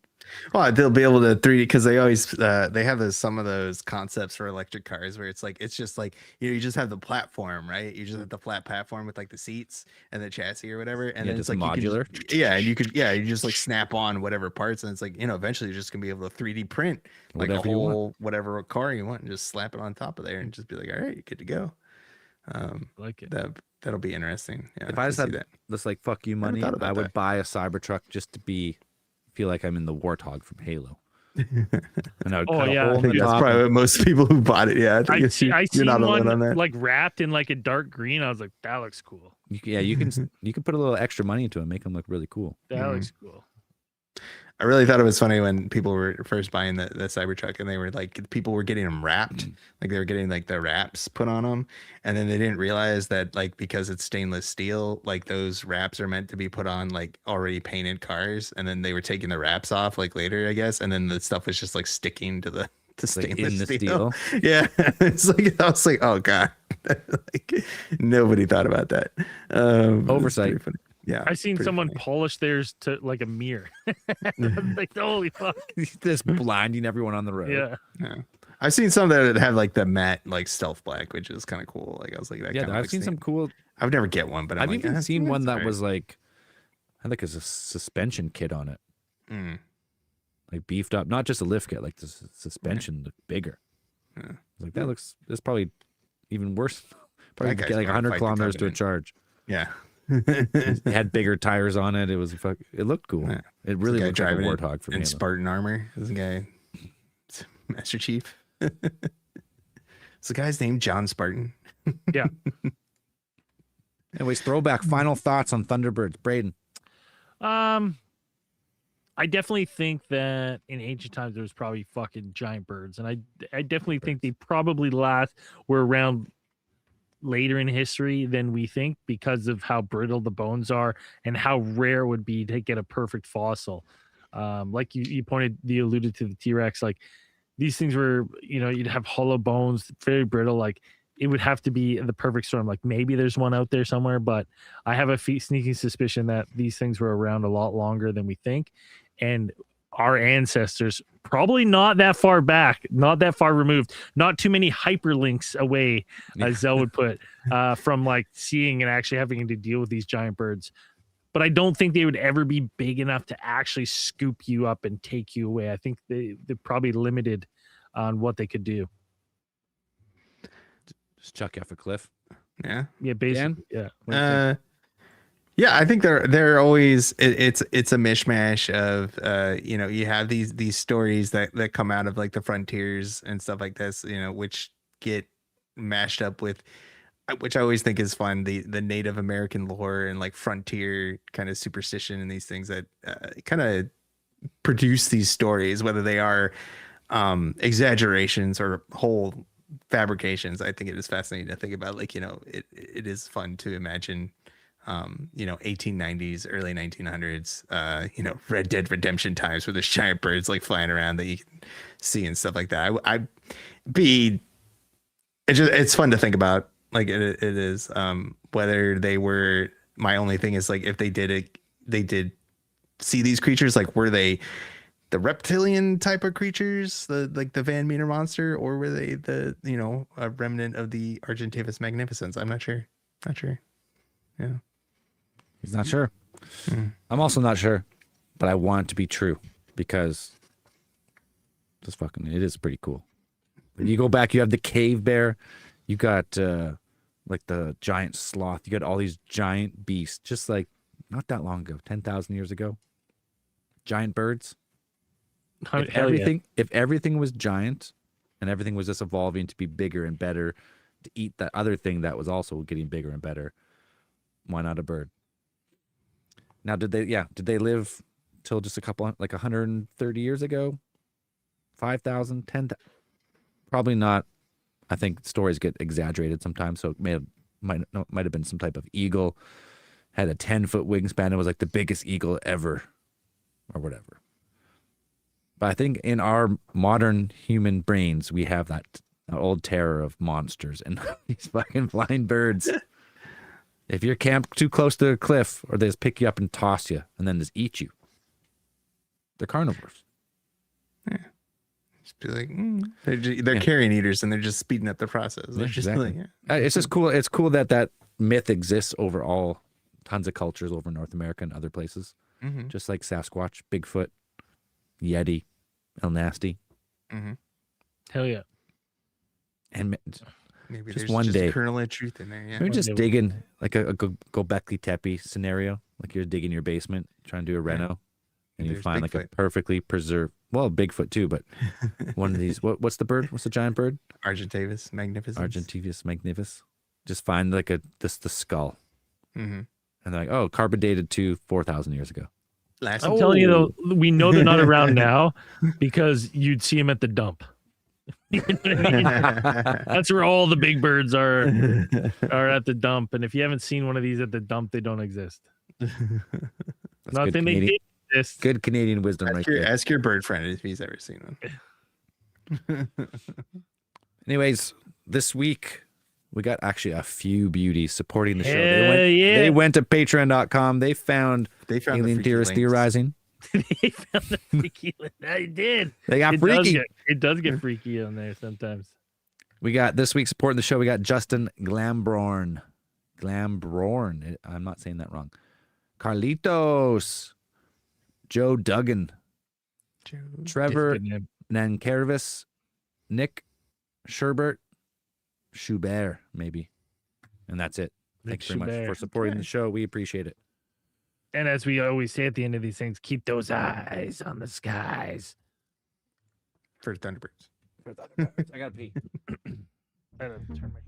[SPEAKER 3] Well, they'll be able to 3D because they always they have some of those concepts for electric cars where it's just like you just have the platform, right? You just have the flat platform with like the seats and the chassis or whatever, and then it's like
[SPEAKER 1] modular.
[SPEAKER 3] You just like snap on whatever parts, and it's like eventually you're just gonna be able to 3D print like whatever a whole whatever car you want and just slap it on top of there and just be like, all right, you're good to go.
[SPEAKER 2] Like it.
[SPEAKER 3] That'll be interesting. Yeah,
[SPEAKER 1] if I just had this like fuck you money, I would buy a Cybertruck just to feel like I'm in the Warthog from Halo. And I would cut a hole in the
[SPEAKER 3] that's
[SPEAKER 1] top
[SPEAKER 3] probably what most people who bought it. Yeah,
[SPEAKER 2] I seen not one on that. Like wrapped in like a dark green. I was like, that looks cool.
[SPEAKER 1] You can put a little extra money into it and make them look really cool.
[SPEAKER 2] That looks cool.
[SPEAKER 3] I really thought it was funny when people were first buying the Cybertruck, and they were like, people were getting them wrapped, like they were getting like the wraps put on them, and then they didn't realize that like because it's stainless steel, like those wraps are meant to be put on like already painted cars, and then they were taking the wraps off like later, I guess, and then the stuff was just like sticking to the stainless steel. Yeah, it's like I was like, oh god, like nobody thought about that.
[SPEAKER 1] Oversight.
[SPEAKER 3] Yeah,
[SPEAKER 2] I've seen someone polish theirs to like a mirror. Like, holy fuck!
[SPEAKER 1] Just blinding everyone on the road.
[SPEAKER 2] Yeah.
[SPEAKER 3] I've seen some that have like the matte like stealth black, which is kind of cool. Like I was like, that.
[SPEAKER 1] Yeah, I've seen some cool.
[SPEAKER 3] I would never get one, but
[SPEAKER 1] I've even seen one that was like, I think it's a suspension kit on it, like beefed up, not just a lift kit, like the suspension looked bigger. Yeah. Like that's probably even worse. Probably get like 100 kilometers to a charge.
[SPEAKER 3] Yeah.
[SPEAKER 1] It had bigger tires on it. It looked cool. Yeah. It really looked like a Warthog from
[SPEAKER 3] in Spartan armor. This guy, Master Chief. Is the guy's name John Spartan?
[SPEAKER 2] Yeah.
[SPEAKER 1] Anyways, throwback. Final thoughts on Thunderbirds, Braden.
[SPEAKER 2] I definitely think that in ancient times there was probably fucking giant birds, and I definitely think they probably were around later in history than we think because of how brittle the bones are and how rare it would be to get a perfect fossil. Like you alluded to the T-Rex, like these things were, you'd have hollow bones, very brittle. Like it would have to be the perfect storm. Like maybe there's one out there somewhere, but I have a sneaking suspicion that these things were around a lot longer than we think. And our ancestors, probably not that far back, not that far removed, not too many hyperlinks away, as Zell would put, from like seeing and actually having to deal with these giant birds. But I don't think they would ever be big enough to actually scoop you up and take you away. I think they're probably limited on what they could do.
[SPEAKER 1] Just chuck you off a cliff.
[SPEAKER 3] Yeah.
[SPEAKER 2] Yeah, basically. Yeah.
[SPEAKER 3] Yeah, I think they're always it's a mishmash of you have these stories that come out of like the frontiers and stuff like this, which get mashed up with, which I always think is fun, the Native American lore and like frontier kind of superstition and these things that kind of produce these stories, whether they are exaggerations or whole fabrications. I think it is fascinating to think about, like, it is fun to imagine 1890s, early 1900s, Red Dead Redemption times where there's giant birds like flying around that you can see and stuff like that. It's fun to think about. Like it is, whether they were, my only thing is like, if they did see these creatures, like, were they the reptilian type of creatures, the Van Meter monster, or were they a remnant of the Argentavis magnificens? I'm not sure. Yeah.
[SPEAKER 1] He's not sure. I'm also not sure, but I want it to be true because it is pretty cool. When you go back, you have the cave bear, you got like the giant sloth, you got all these giant beasts, just like not that long ago, 10,000 years ago. Giant birds. If everything was giant and everything was just evolving to be bigger and better to eat that other thing that was also getting bigger and better, why not a bird? Now, did they live till just a couple, like 130 years ago? 5,000, 10,000? Probably not. I think stories get exaggerated sometimes, so it might have been some type of eagle, had a 10-foot wingspan, and was like the biggest eagle ever, or whatever. But I think in our modern human brains, we have that old terror of monsters and these fucking flying birds. If you're camped too close to a cliff, or they just pick you up and toss you and then just eat you, they're carnivores.
[SPEAKER 3] Yeah. Just be like, they're carrion eaters, and they're just speeding up the process. They're just
[SPEAKER 1] exactly. It's just cool. It's cool that myth exists over all tons of cultures over North America and other places. Mm-hmm. Just like Sasquatch, Bigfoot, Yeti, El Nasty.
[SPEAKER 3] Mm-hmm.
[SPEAKER 2] Hell yeah.
[SPEAKER 1] And
[SPEAKER 3] maybe
[SPEAKER 1] just
[SPEAKER 3] there's
[SPEAKER 1] one day,
[SPEAKER 3] a kernel of truth in there. Yeah.
[SPEAKER 1] We're just digging like a Gobekli Tepe scenario, like you're digging your basement, trying to do a reno, and you find Bigfoot. Like a perfectly preserved, well, Bigfoot too, but one of these. What's the bird? What's the giant bird?
[SPEAKER 3] Argentavis magnificens.
[SPEAKER 1] Argentavis magnificens. Just find like the skull,
[SPEAKER 3] mm-hmm.
[SPEAKER 1] and they're like, oh, carbon dated to 4,000 years ago.
[SPEAKER 2] I'm telling you though, we know they're not around now because you'd see them at the dump. You know what I mean? That's where all the big birds are at the dump. And if you haven't seen one of these at the dump, they don't exist. Not saying they did exist.
[SPEAKER 1] Good Canadian wisdom,
[SPEAKER 3] ask your bird friend if he's ever seen one.
[SPEAKER 1] Anyways, this week we got actually a few beauties supporting the show. They went to patreon.com. They found Alien Theorists Theorizing.
[SPEAKER 2] They found the freaky. They did.
[SPEAKER 1] They got freaky.
[SPEAKER 2] It does get freaky on there sometimes.
[SPEAKER 1] We got this week supporting the show. We got Justin Glamborn. I'm not saying that wrong. Carlitos. Joe Duggan. Trevor Nankervis. Nick Sherbert. Schubert, maybe. And that's it. Thanks very much for supporting the show. We appreciate it.
[SPEAKER 2] And as we always say at the end of these things, keep those eyes on the skies.
[SPEAKER 3] For Thunderbirds.
[SPEAKER 1] I gotta pee.
[SPEAKER 2] I gotta turn my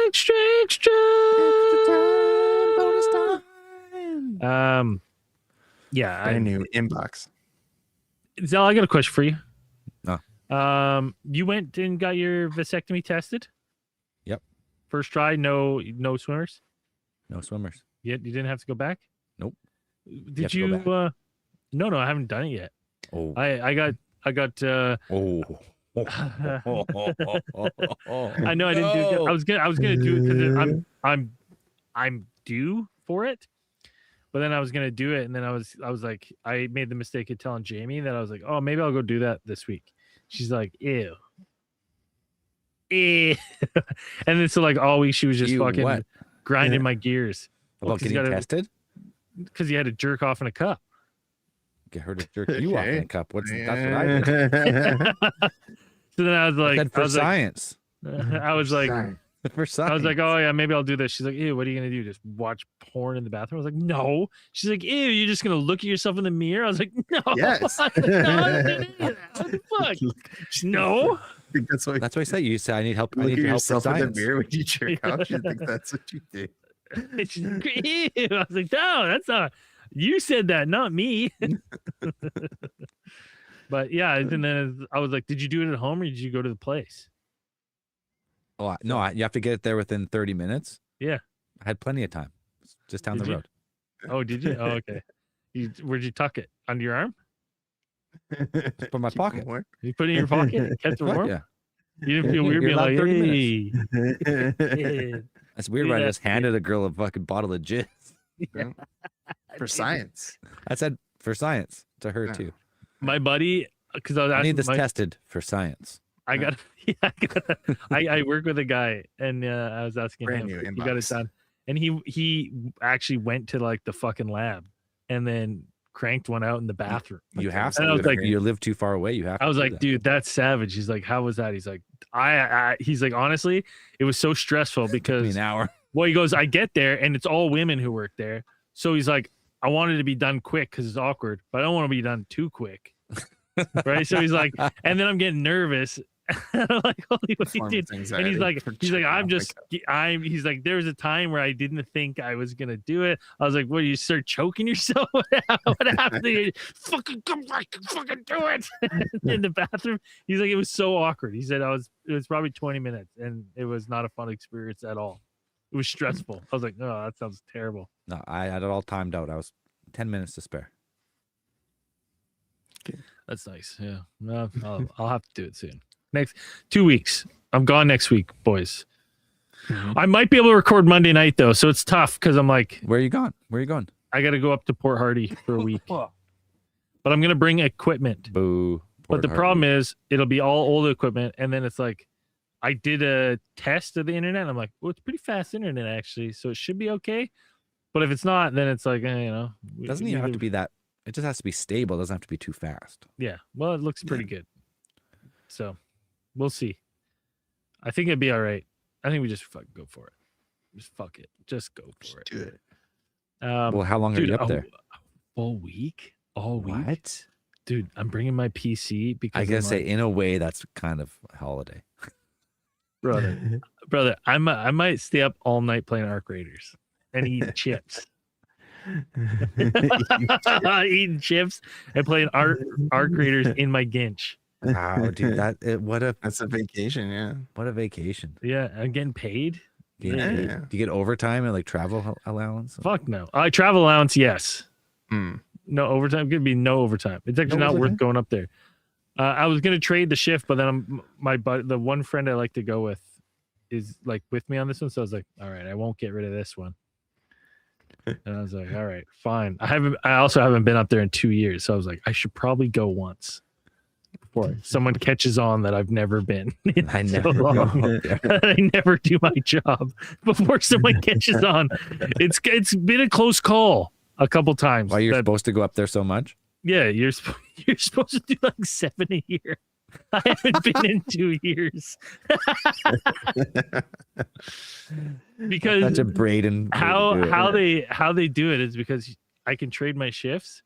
[SPEAKER 2] Extra, extra.
[SPEAKER 3] Bonus time.
[SPEAKER 2] Yeah.
[SPEAKER 3] Brand new inbox.
[SPEAKER 2] Zell, I got a question for you.
[SPEAKER 1] No.
[SPEAKER 2] You went and got your vasectomy tested?
[SPEAKER 1] Yep.
[SPEAKER 2] First try, no swimmers?
[SPEAKER 1] No swimmers.
[SPEAKER 2] You didn't have to go back?
[SPEAKER 1] Nope.
[SPEAKER 2] Did you no, I haven't done it yet.
[SPEAKER 1] Oh.
[SPEAKER 2] I got
[SPEAKER 1] Oh.
[SPEAKER 2] I know I didn't do it. I was gonna do it because I'm due for it, but then I was gonna do it, and then I was like, I made the mistake of telling Jamie that I was like, oh, maybe I'll go do that this week. She's like, ew. And then so like all week she was just fucking grinding my gears.
[SPEAKER 1] About getting tested?
[SPEAKER 2] Because you had to jerk off in a cup.
[SPEAKER 1] Get her to jerk you off in a cup. That's what I did.
[SPEAKER 2] So then I was like,
[SPEAKER 1] for science.
[SPEAKER 2] I was like,
[SPEAKER 1] for science.
[SPEAKER 2] I was like, oh yeah, maybe I'll do this. She's like, ew, what are you gonna do? Just watch porn in the bathroom? I was like, no. She's like, ew, you're just gonna look at yourself in the mirror? I was like, no.
[SPEAKER 3] Yes.
[SPEAKER 2] What the fuck? No.
[SPEAKER 3] I think that's why
[SPEAKER 1] I said. You said I need help.
[SPEAKER 3] Look
[SPEAKER 1] I need
[SPEAKER 3] at
[SPEAKER 1] help
[SPEAKER 3] yourself
[SPEAKER 1] for
[SPEAKER 3] in the
[SPEAKER 1] science.
[SPEAKER 3] mirror when you jerk out. You think that's what you do.
[SPEAKER 2] It's ew. I was like, no, that's not. You said that, not me. But yeah, and then I was like, did you do it at home or did you go to the place?
[SPEAKER 1] Oh no, you have to get there within 30 minutes.
[SPEAKER 2] Yeah,
[SPEAKER 1] I had plenty of time. Just down the road.
[SPEAKER 2] Oh, did you? Oh, okay. Where'd you tuck it? Under your arm?
[SPEAKER 1] Just put my pocket.
[SPEAKER 2] You put it in your pocket? Kept it warm?
[SPEAKER 1] Yeah.
[SPEAKER 2] You didn't feel weird being like, hey.
[SPEAKER 1] That's weird. When I just handed a girl a fucking bottle of jizz.
[SPEAKER 3] Yeah. For science.
[SPEAKER 1] I said for science to her too.
[SPEAKER 2] My buddy, because
[SPEAKER 1] I need this tested for science.
[SPEAKER 2] I work with a guy, and I was asking him. He got it done, and he actually went to like the fucking lab, and then cranked one out in the bathroom.
[SPEAKER 1] You have to.
[SPEAKER 2] And I was like,
[SPEAKER 1] you live too far away. You have.
[SPEAKER 2] I was like,
[SPEAKER 1] that.
[SPEAKER 2] Dude, that's savage. He's like, how was that? He's like, he's like, honestly, it was so stressful because
[SPEAKER 1] an hour.
[SPEAKER 2] Well, he goes, I get there and it's all women who work there. So he's like, I wanted to be done quick because it's awkward, but I don't want to be done too quick. Right. So he's like, and then I'm getting nervous. I'm like, holy, what he did. And he's like, he's like, there was a time where I didn't think I was gonna do it. I was like, what, you start choking yourself? What happened? Fucking come back and fucking do it in the bathroom. He's like, it was so awkward. He said it was probably 20 minutes and it was not a fun experience at all. It was stressful. I was like, oh, that sounds terrible.
[SPEAKER 1] No, I had it all timed out. I was 10 minutes to spare.
[SPEAKER 2] Okay. That's nice. Yeah. No, I'll have to do it soon. Next 2 weeks. I'm gone next week, boys. I might be able to record Monday night though, so it's tough because I'm like,
[SPEAKER 1] where are you going? I
[SPEAKER 2] got to go up to Port Hardy for a week. But I'm gonna bring equipment.
[SPEAKER 1] Boo.
[SPEAKER 2] But the problem is, it'll be all old equipment, and then it's like, I did a test of the internet. And I'm like, well, it's pretty fast internet actually, so it should be okay. But if it's not, then it's like,
[SPEAKER 1] doesn't even have to be that. It just has to be stable. It doesn't have to be too fast.
[SPEAKER 2] Yeah. Well, it looks pretty good. So. We'll see. I think it'd be all right. I think we just fucking go for it. Just fuck it. Just go for it.
[SPEAKER 3] Do it.
[SPEAKER 1] Well, how long are you up there?
[SPEAKER 2] All week. All week.
[SPEAKER 1] What?
[SPEAKER 2] Dude, I'm bringing my PC because
[SPEAKER 1] I gotta say, in a way, that's kind of a holiday.
[SPEAKER 2] Brother, I might stay up all night playing Arc Raiders and eating chips. Eating chips and playing Arc Raiders in my Ginch.
[SPEAKER 1] Wow, dude, that's
[SPEAKER 3] a vacation, yeah.
[SPEAKER 1] What a vacation.
[SPEAKER 2] Yeah, I'm getting paid.
[SPEAKER 1] Yeah. Do you get overtime and like travel allowance?
[SPEAKER 2] Fuck no. Travel allowance, yes. No overtime. Could be no overtime. It's actually not worth going up there. I was gonna trade the shift, but then the one friend I like to go with is like with me on this one, so I was like, all right, I won't get rid of this one. And I was like, all right, fine. I also haven't been up there in 2 years, so I was like, I should probably go once. Before someone catches on that I've never been I never do my job before someone catches on. It's been a close call a couple times.
[SPEAKER 1] Why you're supposed to go up there so much?
[SPEAKER 2] Yeah, you're supposed to do like 7 a year. I haven't been in 2 years. Because
[SPEAKER 1] such a Braden.
[SPEAKER 2] How they do it is because I can trade my shifts,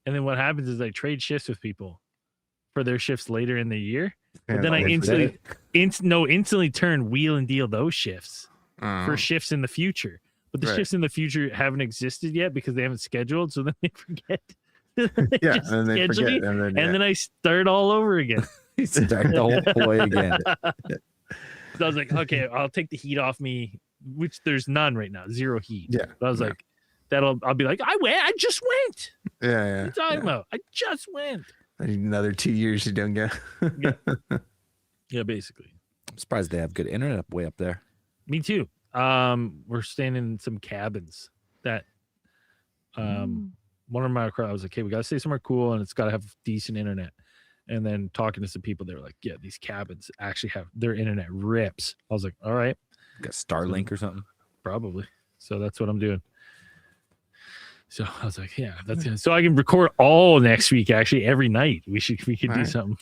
[SPEAKER 2] and then what happens is I trade shifts with people for their shifts later in the year. But then I instantly turn wheel and deal those shifts for shifts in the future. But the shifts in the future haven't existed yet because they haven't scheduled. So then they forget.
[SPEAKER 3] And
[SPEAKER 2] then I start all over again.
[SPEAKER 1] You start the whole ploy again.
[SPEAKER 2] So I was like, okay, I'll take the heat off me, which there's none right now, 0 heat.
[SPEAKER 3] Yeah.
[SPEAKER 2] But I was like, I'll be like, I just went.
[SPEAKER 3] Yeah.
[SPEAKER 2] What are you talking about? I just went.
[SPEAKER 3] I need another 2 years you don't get.
[SPEAKER 2] Yeah, basically.
[SPEAKER 1] I'm surprised they have good internet way up there.
[SPEAKER 2] Me too. We're staying in some cabins that one of my crowd was like, okay, we gotta stay somewhere cool and it's gotta have decent internet. And then talking to some people, they were like, yeah, these cabins actually have their internet rips. I was like, all right.
[SPEAKER 1] Got Starlink or something?
[SPEAKER 2] Probably. So that's what I'm doing. So I was like, yeah, that's it. So I can record all next week, actually, every night. We could do something.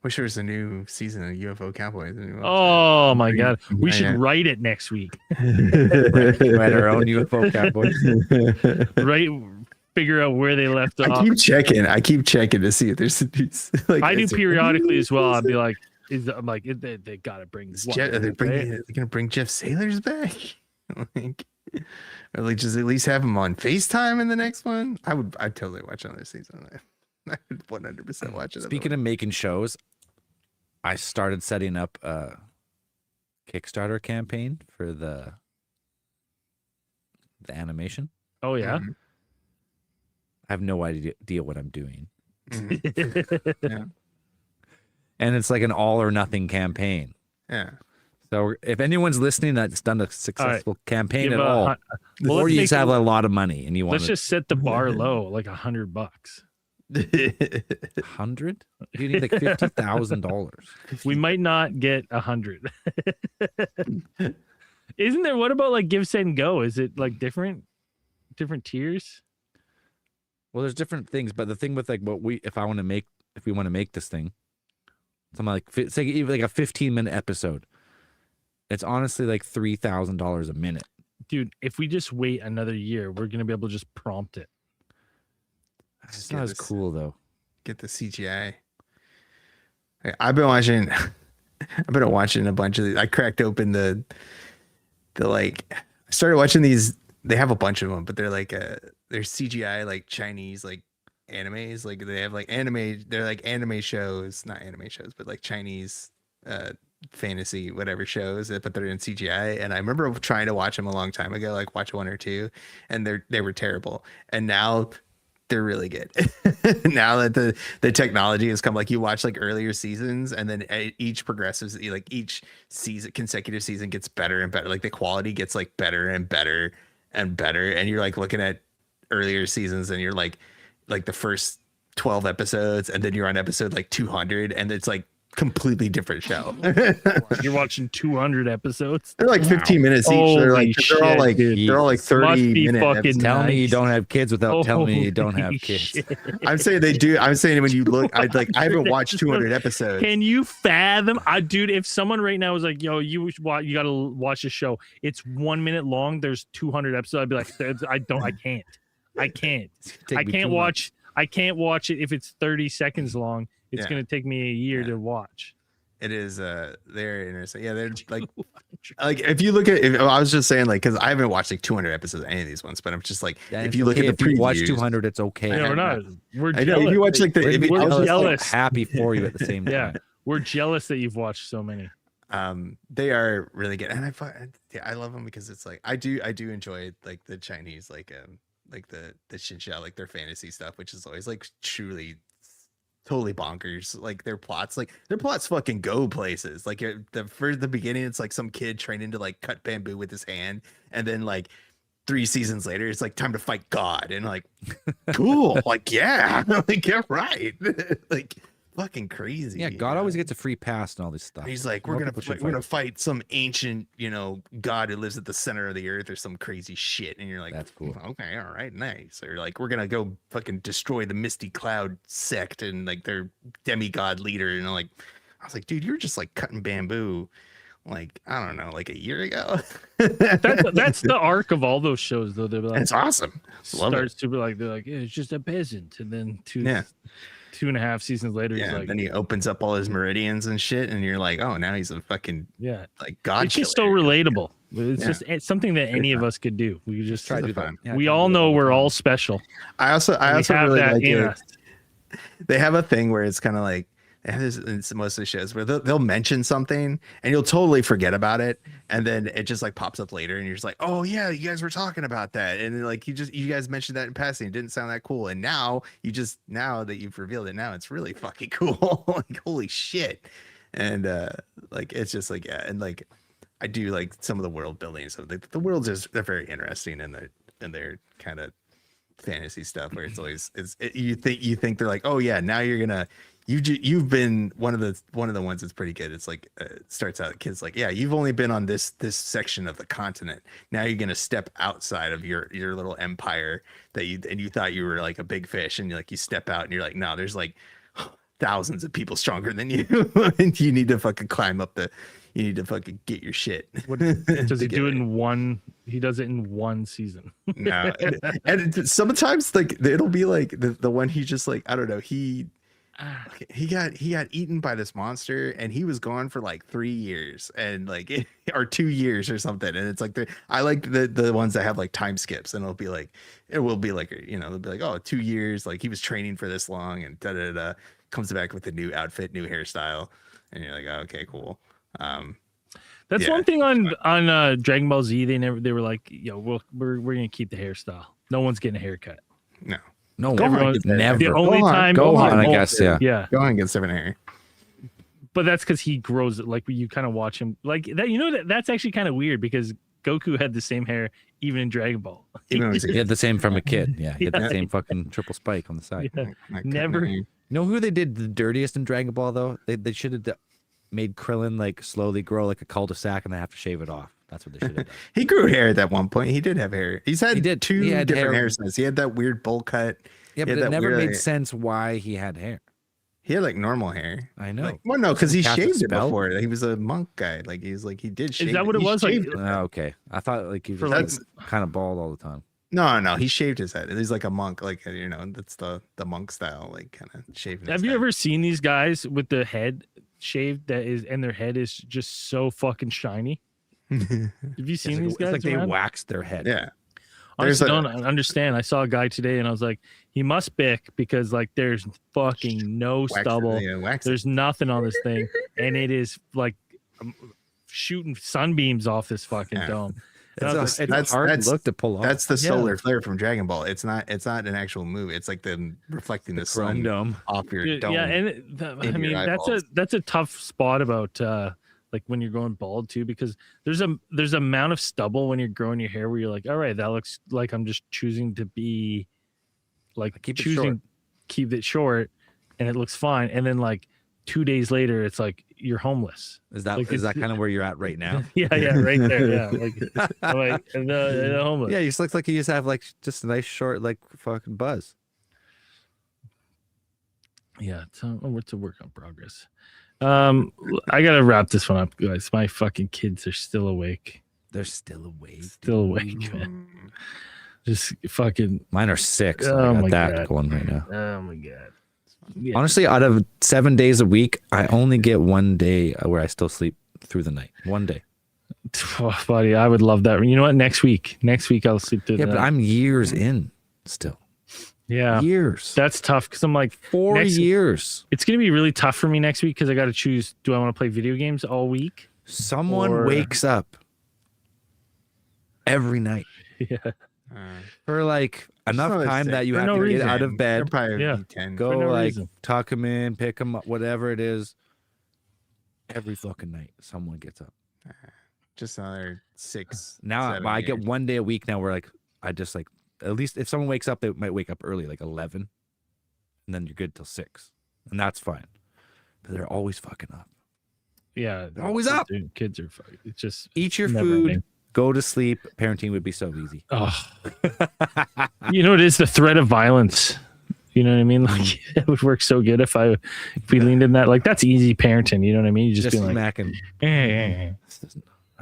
[SPEAKER 3] Wish there was a new season of UFO Cowboys.
[SPEAKER 2] Oh my God. We should write it next week.
[SPEAKER 1] Write our own UFO Cowboys.
[SPEAKER 2] Right. Figure out where they left off.
[SPEAKER 3] I keep checking to see if there's these. Like,
[SPEAKER 2] I do periodically as well. I'd be like, they gotta bring.
[SPEAKER 3] Are they gonna bring Jeff Sailors back? Or like just at least have him on FaceTime in the next one. I'd totally watch another season. I would 100% watch it.
[SPEAKER 1] Speaking of making shows, I started setting up a Kickstarter campaign for the animation.
[SPEAKER 2] Oh yeah.
[SPEAKER 1] I have no idea what I'm doing.
[SPEAKER 3] Yeah.
[SPEAKER 1] And it's like an all or nothing campaign.
[SPEAKER 3] Yeah.
[SPEAKER 1] So if anyone's listening that's done a successful campaign at all,
[SPEAKER 2] well,
[SPEAKER 1] or you just have a lot of money and you want
[SPEAKER 2] let's just set the bar low, like $100.
[SPEAKER 1] 100? You need like $50,000.
[SPEAKER 2] We might not get 100. Isn't there? What about like Give, Send, Go? Is it like different tiers?
[SPEAKER 1] Well, there's different things, but the thing with like if we want to make this thing, something like say even like a 15-minute episode, it's honestly like $3,000 a minute.
[SPEAKER 2] Dude, if we just wait another year, we're gonna be able to just prompt it.
[SPEAKER 1] It's not as cool though.
[SPEAKER 3] Get the CGI. I've been watching a bunch of these. I cracked open the like. I started watching these. They have a bunch of them, but they're like they're CGI like Chinese like animes. Like they have like anime. They're like anime shows, not anime shows, but like Chinese fantasy whatever shows, but they're in CGI. And I remember trying to watch them a long time ago, like watch one or two, and they were terrible. And now they're really good. Now that the technology has come, like you watch like earlier seasons, and then each progressives, like each consecutive season gets better and better. Like the quality gets like better and better and better. And you're like looking at earlier seasons, and you're like the first 12 episodes, and then you're on episode like 200, and it's like completely different show.
[SPEAKER 2] You're watching 200 episodes.
[SPEAKER 3] They're like 15 minutes each. They're all like 30 minutes.
[SPEAKER 1] Tell me you don't have kids without telling me you don't have kids.
[SPEAKER 2] Shit.
[SPEAKER 3] I'm saying they do. I'm saying when you look, I haven't watched 200 episodes.
[SPEAKER 2] Can you fathom? Dude, if someone right now was like, "Yo, you gotta watch the show. It's 1 minute long. There's 200 episodes." I'd be like, I can't watch. I can't watch it if it's 30 seconds long. It's going to take me a year to watch.
[SPEAKER 3] It is very interesting. Yeah, they're like if you look at I was just saying like because I haven't watched like 200 episodes of any of these ones, but I'm just like if you look at the previews,
[SPEAKER 1] you watch 200, it's okay.
[SPEAKER 2] Yeah, we're not. We're
[SPEAKER 3] I know, if you watch like
[SPEAKER 2] we're jealous.
[SPEAKER 1] Like, happy for you at the same time.
[SPEAKER 2] Yeah, we're jealous that you've watched so many.
[SPEAKER 3] They are really good, and I love them because it's like I do enjoy like the Chinese like the Xinxia, like their fantasy stuff, which is always like truly totally bonkers. Like their plots fucking go places. Like the beginning, it's like some kid training to like cut bamboo with his hand, and then like 3 seasons later, it's like time to fight God, and like cool, like yeah, like yeah, right, like fucking crazy.
[SPEAKER 1] Yeah, God always gets a free pass and all this stuff.
[SPEAKER 3] He's like, we're gonna fight some ancient, God who lives at the center of the earth or some crazy shit. And you're like, that's cool. Okay, all right, nice. Or like, we're gonna go fucking destroy the Misty Cloud sect and like their demigod leader. And I was like, dude, you're just like cutting bamboo, like I don't know, like a year ago.
[SPEAKER 2] that's the arc of all those shows, though. They're like,
[SPEAKER 3] it's awesome.
[SPEAKER 2] Starts to be like they're like, yeah, it's just a peasant, and then 2.5 seasons later, he's like,
[SPEAKER 3] then he opens up all his meridians and shit, and you're like, oh, now he's a fucking like God.
[SPEAKER 2] It's just so relatable. It's something that any of us could do. We could just
[SPEAKER 3] try to do that.
[SPEAKER 2] We all know we're all special.
[SPEAKER 3] I also really like it.
[SPEAKER 2] Us.
[SPEAKER 3] They have a thing where it's kind of like it's most of the shows where they'll mention something and you'll totally forget about it, and then it just like pops up later, and you're just like, oh yeah, you guys were talking about that, and then, like you guys mentioned that in passing. It didn't sound that cool, and now that you've revealed it, now it's really fucking cool. Like holy shit. And like it's just like and like I do like some of the world building. So the worlds they're very interesting in their kind of fantasy stuff where it's always you think they're like, oh yeah, now you're gonna you've been one of the ones that's pretty good. It's like starts out kids like, yeah, you've only been on this section of the continent. Now you're gonna step outside of your little empire that you thought you were like a big fish, and you step out and you're like, no, there's like thousands of people stronger than you, and you need to fucking climb up you need to fucking get your shit.
[SPEAKER 2] What does he do it in one? He does it in one season.
[SPEAKER 3] No, and sometimes like it'll be like the one he just like I don't know he got eaten by this monster, and he was gone for like 3 years and like or 2 years or something. And it's like I like the ones that have like time skips, and it'll be like they'll be like, oh, 2 years, like he was training for this long, and comes back with a new outfit, new hairstyle, and you're like, oh, okay, cool.
[SPEAKER 2] That's one thing on Dragon Ball Z. They were like, yo, we're gonna keep the hairstyle. No one's getting a haircut.
[SPEAKER 1] No one. Never.
[SPEAKER 2] The only time
[SPEAKER 1] Gohan, I guess. Yeah.
[SPEAKER 3] Gohan gets different hair.
[SPEAKER 2] but that's because he grows it. Like you kind of watch him like that. You know that's actually kind of weird because Goku had the same hair even in Dragon Ball.
[SPEAKER 1] He had the same from a kid. Yeah, he had the same fucking triple spike on the side.
[SPEAKER 2] Yeah. Never.
[SPEAKER 1] You know who they did the dirtiest in Dragon Ball though? They should have made Krillin like slowly grow like a cul-de-sac and they have to shave it off. That's what they should have done.
[SPEAKER 3] He grew hair at that one point. He did have hair. He had two different
[SPEAKER 1] hair
[SPEAKER 3] styles. He had that weird bowl cut.
[SPEAKER 1] Yeah, but it never made sense why he had hair.
[SPEAKER 3] He had like normal hair.
[SPEAKER 1] I know.
[SPEAKER 3] Like, well, no, because he shaved it before. He was a monk guy. Like he did shave.
[SPEAKER 2] Is that what it was? Like,
[SPEAKER 1] okay. I thought like he was kind of bald all the time.
[SPEAKER 3] No, he shaved his head. He's like a monk. Like that's the monk style. Like kind of shaving.
[SPEAKER 2] Have you ever seen these guys with the head shaved and their head is just so fucking shiny? Have you seen these guys?
[SPEAKER 1] It's like they waxed their head.
[SPEAKER 3] Yeah.
[SPEAKER 2] Honestly, don't understand. I saw a guy today and I was like, he must bick because like there's fucking no stubble. There's nothing on this thing. And it is like shooting sunbeams off this fucking dome.
[SPEAKER 1] It's hard to look to pull off.
[SPEAKER 3] That's the solar flare from Dragon Ball. It's not an actual move. It's like them reflecting the sun
[SPEAKER 1] dome
[SPEAKER 3] off your dome.
[SPEAKER 2] Yeah, and I mean that's a tough spot about like when you're going bald too, because there's amount of stubble when you're growing your hair where you're like, all right, that looks like I'm just choosing to be like keep it short and it looks fine. And then like 2 days later, it's like you're homeless.
[SPEAKER 1] Is that kind of where you're at right now?
[SPEAKER 2] Yeah, right there. Yeah, like I'm like homeless.
[SPEAKER 1] Yeah, you just look like you just have like just a nice short like fucking buzz.
[SPEAKER 2] Yeah, it's a work in progress. I gotta wrap this one up, guys. My fucking kids are still awake.
[SPEAKER 1] They're still awake.
[SPEAKER 2] Still awake, man. Just fucking.
[SPEAKER 1] Mine are 6. So I got that going right now.
[SPEAKER 2] Oh my god. Yeah.
[SPEAKER 1] Honestly, out of 7 days a week, I only get 1 day where I still sleep through the night. 1 day.
[SPEAKER 2] Oh, buddy, I would love that. You know what? Next week I'll sleep through the night.
[SPEAKER 1] Yeah, but I'm years in still.
[SPEAKER 2] Yeah,
[SPEAKER 1] years.
[SPEAKER 2] That's tough because I'm like
[SPEAKER 1] 4 years.
[SPEAKER 2] It's gonna be really tough for me next week because I got to choose. Do I want to play video games all week?
[SPEAKER 1] Someone wakes up every night.
[SPEAKER 2] Yeah.
[SPEAKER 1] For like enough time that you have to get out of bed. Go like tuck him in, pick him up, whatever it is. Every fucking night, someone gets up.
[SPEAKER 3] Just another 6.
[SPEAKER 1] Now I get 1 day a week now where like I just like. At least if someone wakes up, they might wake up early, like 11, and then you're good till 6, and that's fine. But they're always fucking up.
[SPEAKER 2] Yeah,
[SPEAKER 1] they're always up.
[SPEAKER 2] Dude, kids are fucking. It's just
[SPEAKER 1] eat your food, go to sleep. Parenting would be so easy.
[SPEAKER 2] Oh, you know, it is the threat of violence. You know what I mean? Like it would work so good if we leaned in that. Like that's easy parenting. You know what I mean? You just be like,
[SPEAKER 1] smacking. I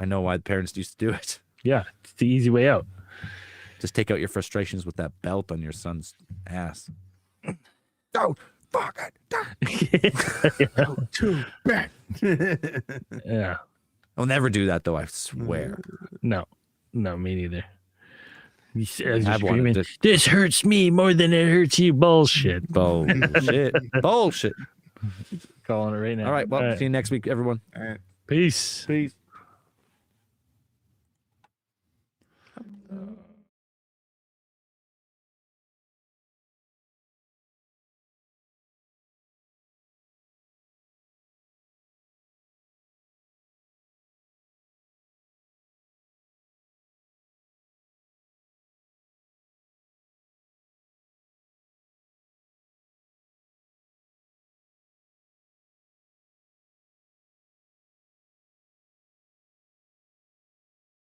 [SPEAKER 1] know why the parents used to do it.
[SPEAKER 2] Yeah, it's the easy way out.
[SPEAKER 1] Just take out your frustrations with that belt on your son's ass. Don't fucking
[SPEAKER 3] go too bad.
[SPEAKER 2] Yeah.
[SPEAKER 1] I'll never do that though, I swear.
[SPEAKER 2] No, me neither. This hurts me more than it hurts you. Bullshit.
[SPEAKER 1] Bullshit.
[SPEAKER 2] Calling it right now.
[SPEAKER 1] All right. Well, see you next week, everyone.
[SPEAKER 3] All right.
[SPEAKER 2] Peace.